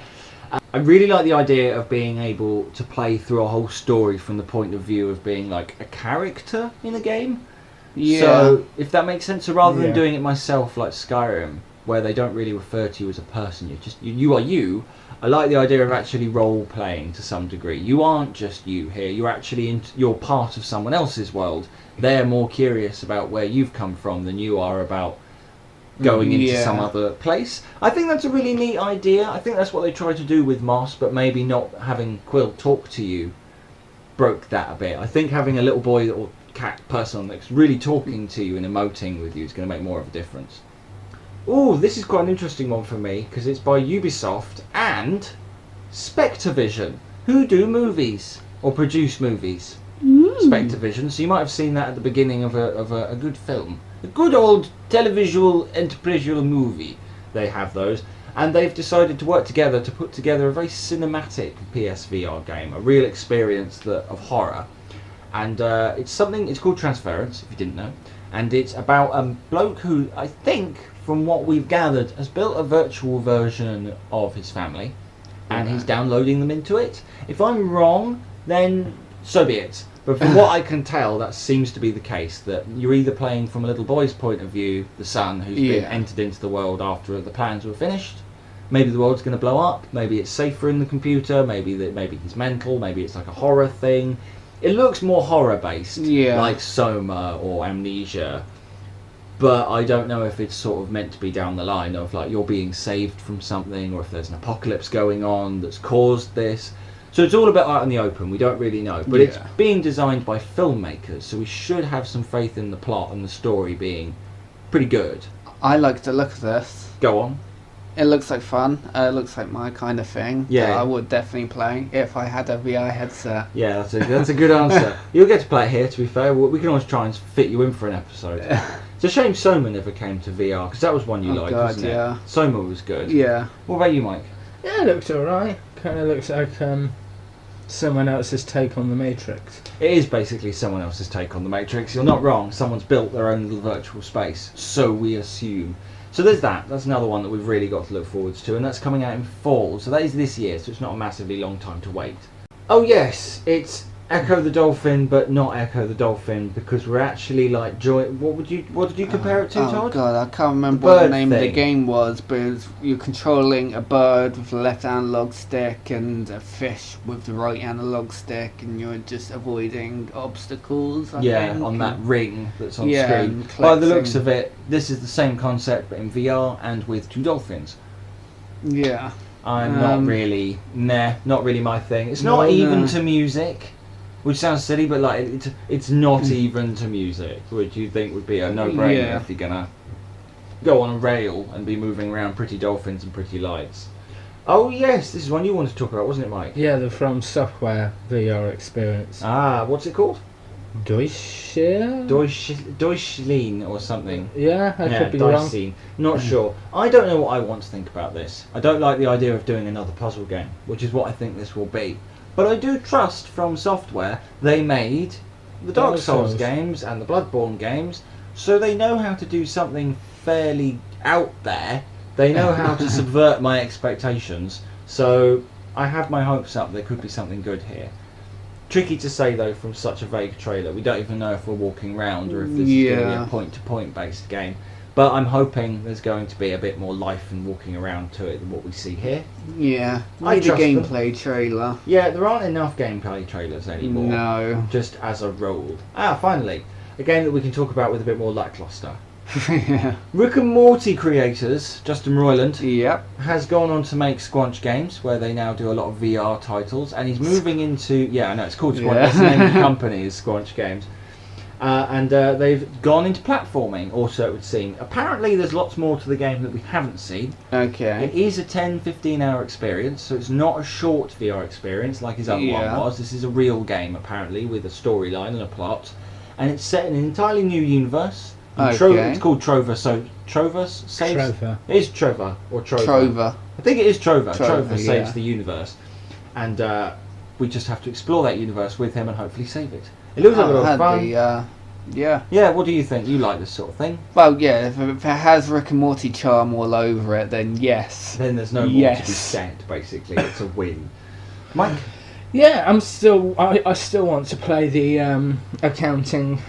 I really like the idea of being able to play through a whole story from the point of view of being like a character in a game. Yeah. So, if that makes sense, so rather than doing it myself like Skyrim, where they don't really refer to you as a person. You are you. I like the idea of actually role playing to some degree. You aren't just you here. You're part of someone else's world. They're more curious about where you've come from than you are about going into some other place. I think that's a really neat idea. I think that's what they tried to do with Moss, but maybe not having Quill talk to you broke that a bit. I think having a little boy or cat person that's really talking to you and emoting with you is going to make more of a difference. Oh, this is quite an interesting one for me because it's by Ubisoft and Spectavision, who do movies or produce movies. Spectavision. So you might have seen that at the beginning of a good film, a good old televisual enterprisal movie. They have those, and they've decided to work together to put together a very cinematic PSVR game, a real experience of horror. And it's called Transference, if you didn't know, and it's about a bloke who, I think, from what we've gathered, has built a virtual version of his family, and he's downloading them into it. If I'm wrong, then so be it. But from what I can tell, that seems to be the case, that you're either playing from a little boy's point of view, the son who's been entered into the world after the plans were finished. Maybe the world's going to blow up, maybe it's safer in the computer, maybe he's mental, maybe it's like a horror thing. It looks more horror based, like Soma or Amnesia. But I don't know if it's sort of meant to be down the line of like you're being saved from something, or if there's an apocalypse going on that's caused this. So it's all a bit out in the open, we don't really know. But it's being designed by filmmakers, so we should have some faith in the plot and the story being pretty good. I like the look of this. Go on. It looks like fun. It looks like my kind of thing. Yeah. That I would definitely play if I had a VR headset. Yeah, that's a good answer. You'll get to play it here, to be fair. We can always try and fit you in for an episode. It's a shame Soma never came to VR, because that was one you liked, wasn't it? Soma was good. Yeah. What about you, Mike? Yeah, it looks alright. Kind of looks like someone else's take on the Matrix. It is basically someone else's take on the Matrix. You're not wrong. Someone's built their own little virtual space, so we assume. So there's that. That's another one that we've really got to look forwards to, and that's coming out in fall. So that is this year, so it's not a massively long time to wait. Oh yes, it's Ecco the Dolphin, but not Ecco the Dolphin, because we're actually like what did you compare it to, Todd? Oh god, I can't remember what the name of the game was, but you're controlling a bird with the left analog stick and a fish with the right analog stick, and you're just avoiding obstacles. I think. On that ring that's on screen. By the looks of it, this is the same concept but in VR and with two dolphins. Yeah. I'm not really my thing. It's not even to music. Which sounds silly, but like it's not even to music, which you think would be a no-brainer if you're gonna go on a rail and be moving around pretty dolphins and pretty lights. Oh yes, this is one you wanted to talk about, wasn't it, Mike? Yeah, the From Software VR experience. Ah, what's it called? Deutschlein or something. Yeah, I could be wrong. Not sure. I don't know what I want to think about this. I don't like the idea of doing another puzzle game, which is what I think this will be. But I do trust From Software. They made the Dark Souls games and the Bloodborne games, so they know how to do something fairly out there. They know how to subvert my expectations, so I have my hopes up there could be something good here. Tricky to say though from such a vague trailer. We don't even know if we're walking around or if this is going to be a point-to-point based game. But I'm hoping there's going to be a bit more life and walking around to it than what we see here. Yeah, need a gameplay trailer. Yeah, there aren't enough gameplay trailers anymore. No. Just as a rule. Finally, a game that we can talk about with a bit more lackluster. Rick and Morty creators, Justin Roiland, has gone on to make Squanch Games, where they now do a lot of VR titles, and he's moving into... Yeah, I know, it's called Squanch. That's the name of the company, is Squanch Games. And they've gone into platforming, also it would seem. Apparently there's lots more to the game that we haven't seen. Okay. It is a 10-15 hour experience, so it's not a short VR experience like his other one was. This is a real game, apparently, with a storyline and a plot. And it's set in an entirely new universe. It's called Trover, so Trover saves... Trover. It is Trover, or Trover. Trover. I think it is Trover. Trover saves the universe. And we just have to explore that universe with him and hopefully save it. It looks like a lot of fun. Yeah, what do you think? You like this sort of thing? Well, yeah, if it has Rick and Morty charm all over it, then yes. Then there's no more to be said, basically. It's a win. Mike? Yeah, I still want to play the Accounting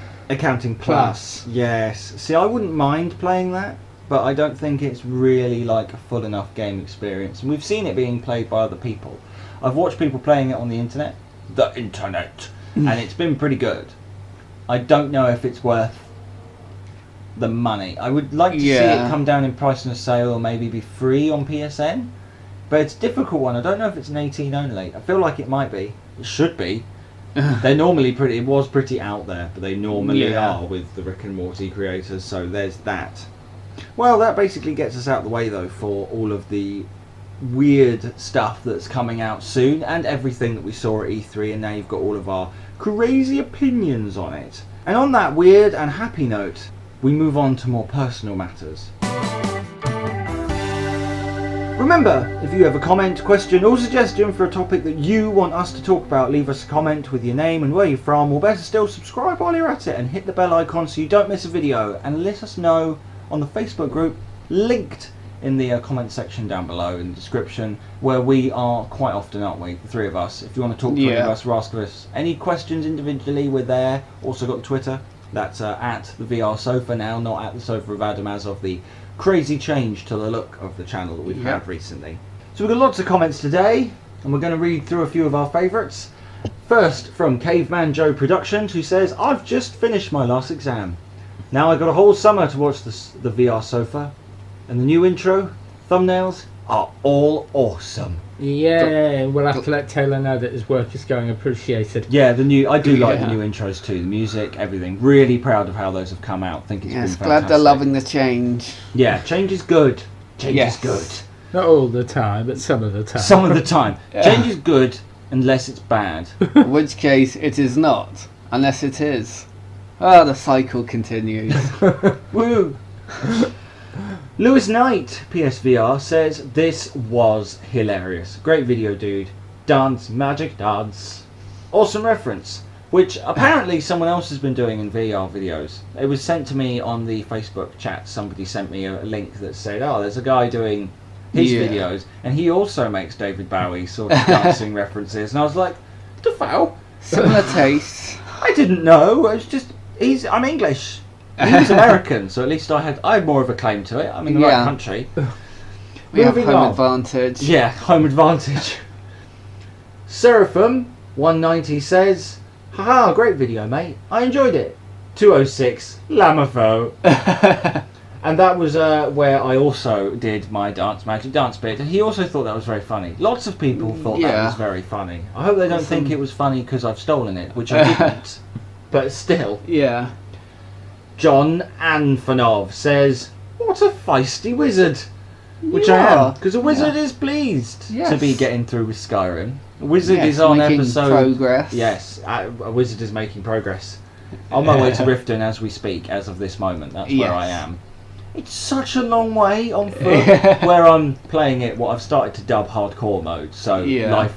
Plus. Yes. See, I wouldn't mind playing that. but I don't think it's really like a full enough game experience. And we've seen it being played by other people. I've watched people playing it on the internet, and it's been pretty good. I don't know if it's worth the money. I would like to see it come down in price in a sale, or maybe be free on PSN. But it's a difficult one. I don't know if it's an 18 only. I feel like it might be. It should be. They're normally pretty. It was pretty out there, but they normally are with the Rick and Morty creators. So there's that. Well, that basically gets us out of the way though for all of the weird stuff that's coming out soon and everything that we saw at E3, and now you've got all of our crazy opinions on it. And on that weird and happy note, we move on to more personal matters. Remember, if you have a comment, question or suggestion for a topic that you want us to talk about, leave us a comment with your name and where you're from, or better still, subscribe while you're at it and hit the bell icon so you don't miss a video, and let us know on the Facebook group linked in the comment section down below in the description, where we are quite often, aren't we, the three of us. If you want to talk to any of us or ask us any questions individually, we're there. Also got Twitter, that's at the VR Sofa now, not at the Sofa of Adam, as of the crazy change to the look of the channel that we've had recently. So we've got lots of comments today, and we're going to read through a few of our favourites. First, from Caveman Joe Productions, who says, I've just finished my last exam. Now I've got a whole summer to watch the VR Sofa, and the new intro, thumbnails, are all awesome. Yeah, we'll have to let Taylor know that his work is going appreciated. Yeah, I do like the new intros too, the music, everything. Really proud of how those have come out. Think it's been fantastic. Glad they're loving the change. Yeah, change is good. Change is good. Not all the time, but some of the time. Some of the time. Change is good unless it's bad. In which case it is not, unless it is. Ah, the cycle continues. Woo! Lewis Knight, PSVR, says, this was hilarious. Great video, dude. Dance, magic dance. Awesome reference, which apparently someone else has been doing in VR videos. It was sent to me on the Facebook chat. Somebody sent me a link that said, oh, there's a guy doing his videos, and he also makes David Bowie sort of dancing references. And I was like, the foul? Similar tastes. I didn't know. It's just, I'm English. He was American, so at least I had more of a claim to it. I'm in the right country. We have home advantage. Yeah, home advantage. Seraphim 190 says, haha, great video, mate. I enjoyed it. 206 Lamafo. And that was where I also did my magic dance bit, and he also thought that was very funny. Lots of people thought that was very funny. I hope they don't think it was funny because I've stolen it, which I didn't. But still. Yeah. John Anfanov says, what a feisty wizard. Which I am, because a wizard is pleased to be getting through with Skyrim. A wizard is on episode... progress. Yes, a wizard is making progress. On my way to Riften as we speak, as of this moment. That's where I am. It's such a long way on foot, where I'm playing it, what I've started to dub hardcore mode. So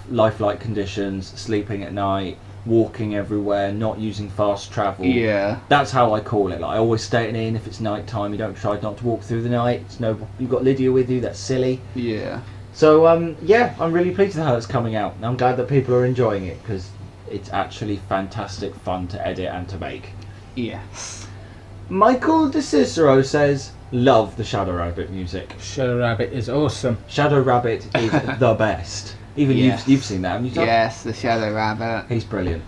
lifelike conditions, sleeping at night, walking everywhere, not using fast travel. Yeah. That's how I call it. Like, I always stay in if it's night time. You don't try not to walk through the night. You've got Lydia with you. That's silly. Yeah. So I'm really pleased with how it's coming out. And I'm glad that people are enjoying it, because it's actually fantastic fun to edit and to make. Yes. Michael DeCicero says, love the Shadow Rabbit music. Shadow Rabbit is awesome. Shadow Rabbit is the best. Even you've seen that, haven't you, Todd? Yes, the Shadow Rabbit. He's brilliant.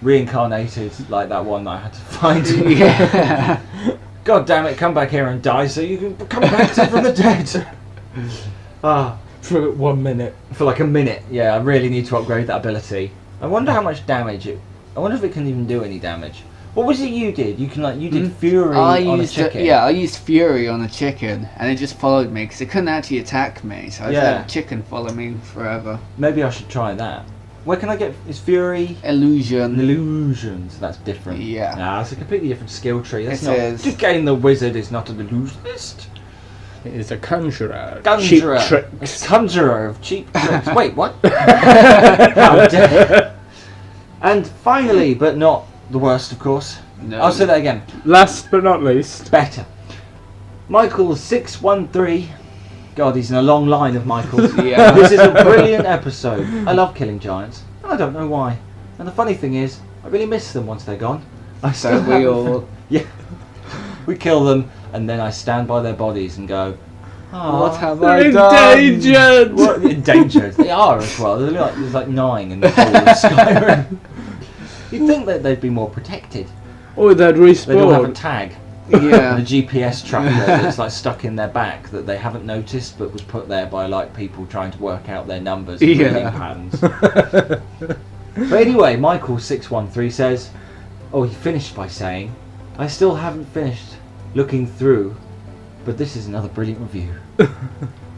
Reincarnated, like that one that I had to find. Yeah. God damn it, come back here and die so you can come back from the dead. For 1 minute. For like a minute, yeah, I really need to upgrade that ability. I wonder how much damage I wonder if it can even do any damage. What was it you did? You did Fury on a chicken. I used Fury on a chicken, and it just followed me because it couldn't actually attack me, so I just let the chicken follow me forever. Maybe I should try that. Where can I get... Is Fury... Illusion. So that's different. Yeah. Nah, it's a completely different skill tree. That's it not... is. To gain the wizard is not an illusionist. It is a conjurer. Cheap tricks. A conjurer of cheap tricks. Wait, what? How dare... And finally, but not the worst, of course. No. I'll say that again. Last but not least. Better. Michael613. God, he's in a long line of Michaels. Yeah. This is a brilliant episode. I love killing giants. And I don't know why. And the funny thing is, I really miss them once they're gone. So we all... Yeah. We kill them, and then I stand by their bodies and go, what have They're I done? endangered! what, endangered. They are as well. There's like 9 in the pool of Skyrim. You'd think that they'd be more protected. Or they'd respawn. They don't have a tag. Yeah. And a GPS tracker that's like stuck in their back that they haven't noticed but was put there by like people trying to work out their numbers and reading patterns. But anyway, Michael613 says, he finished by saying, I still haven't finished looking through, but this is another brilliant review.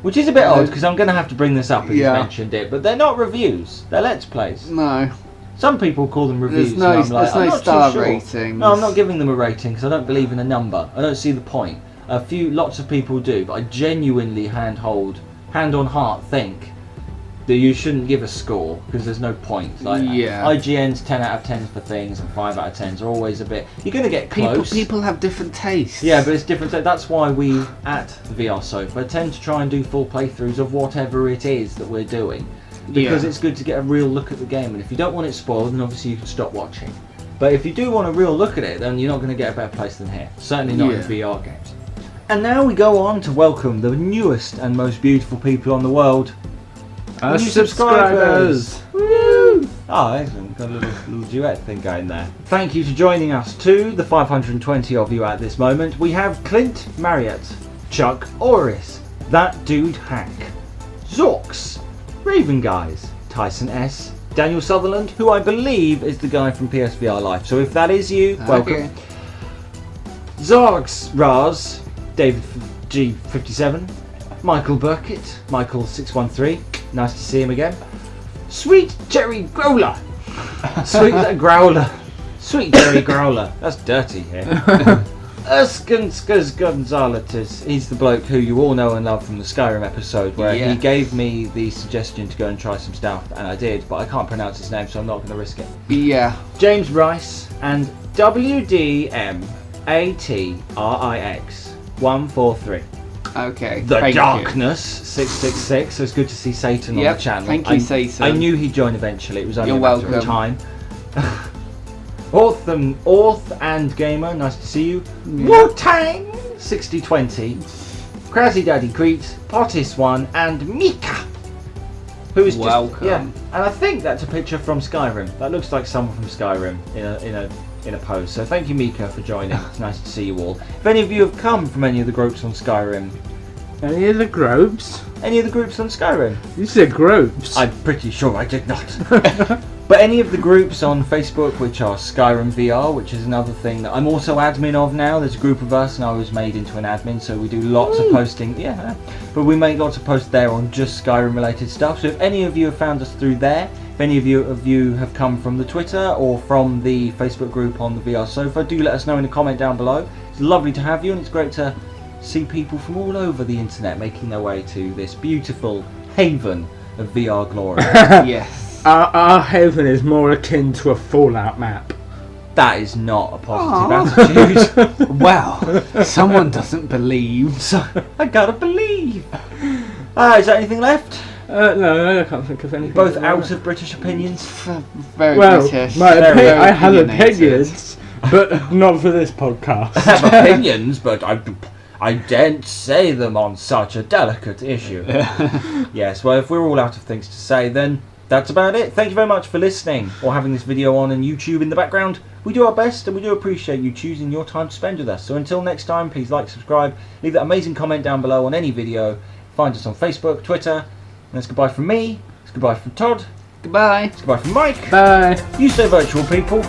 Which is a bit odd because I'm going to have to bring this up if you mentioned it, but they're not reviews, they're Let's Plays. No. Some people call them reviews. There's no I'm not star too sure. ratings. No, I'm not giving them a rating because I don't believe in a number. I don't see the point. Lots of people do, but I genuinely hand on heart think that you shouldn't give a score because there's no point. Like, IGN's 10 out of 10s for things and 5 out of 10s are always a bit. You're going to get close. People have different tastes. Yeah, but it's different. That's why we at the VR Sofa tend to try and do full playthroughs of whatever it is that we're doing. Because it's good to get a real look at the game, and if you don't want it spoiled, then obviously you can stop watching. But if you do want a real look at it, then you're not going to get a better place than here. Certainly not in VR games. And now we go on to welcome the newest and most beautiful people on the world. Our new subscribers! Woo! Oh, excellent. Got a little duet thing going there. Thank you for joining us too, the 520 of you at this moment. We have Clint Marriott, Chuck Oris, That Dude Hack, Zorks, Raven Guys, Tyson S, Daniel Sutherland, who I believe is the guy from PSVR Live. So if that is you, welcome. Zargs Raz, David G57, Michael Burkett, Michael613, nice to see him again. Sweet Jerry Growler, Sweet Growler, Sweet Jerry Growler. That's dirty here. Uskins Gonzalez, he's the bloke who you all know and love from the Skyrim episode where he gave me the suggestion to go and try some stuff, and I did, but I can't pronounce his name, so I'm not going to risk it. Yeah. James Rice and WDMATRIX143. Okay. The Darkness 666. So it's good to see Satan on the channel. Thank you, Satan. I knew he'd join eventually. It was only You're a matter of welcome. time. Orth and Gamer, nice to see you. Wu-Tang 6020, Crazy Daddy Crete, Potis1, and Mika, who is welcome. And I think that's a picture from Skyrim. That looks like someone from Skyrim in a pose. So thank you, Mika, for joining. It's nice to see you all. If any of you have come from any of the groups on Skyrim, any of the groups? Any of the groups on Skyrim? You said groups. I'm pretty sure I did not. But any of the groups on Facebook, which are Skyrim VR, which is another thing that I'm also admin of now. There's a group of us, and I was made into an admin, so we do lots of posting. Yeah, but we make lots of posts there on just Skyrim-related stuff. So if any of you have found us through there, if any of you have come from the Twitter or from the Facebook group on the VR Sofa, do let us know in a comment down below. It's lovely to have you, and it's great to see people from all over the internet making their way to this beautiful haven of VR glory. Yes. Our haven is more akin to a Fallout map. That is not a positive attitude. Wow, someone doesn't believe. So, I gotta believe. Is there anything left? No, I can't think of anything. Both out of British opinions? Very British. I have opinions, but not for this podcast. I have opinions, but I daren't say them on such a delicate issue. Yes, well, if we're all out of things to say, then that's about it. Thank you very much for listening or having this video on YouTube in the background. We do our best and we do appreciate you choosing your time to spend with us. So until next time, please like, subscribe, leave that amazing comment down below on any video. Find us on Facebook, Twitter. And it's goodbye from me. It's goodbye from Todd. Goodbye. It's goodbye from Mike. Bye. You stay virtual, people.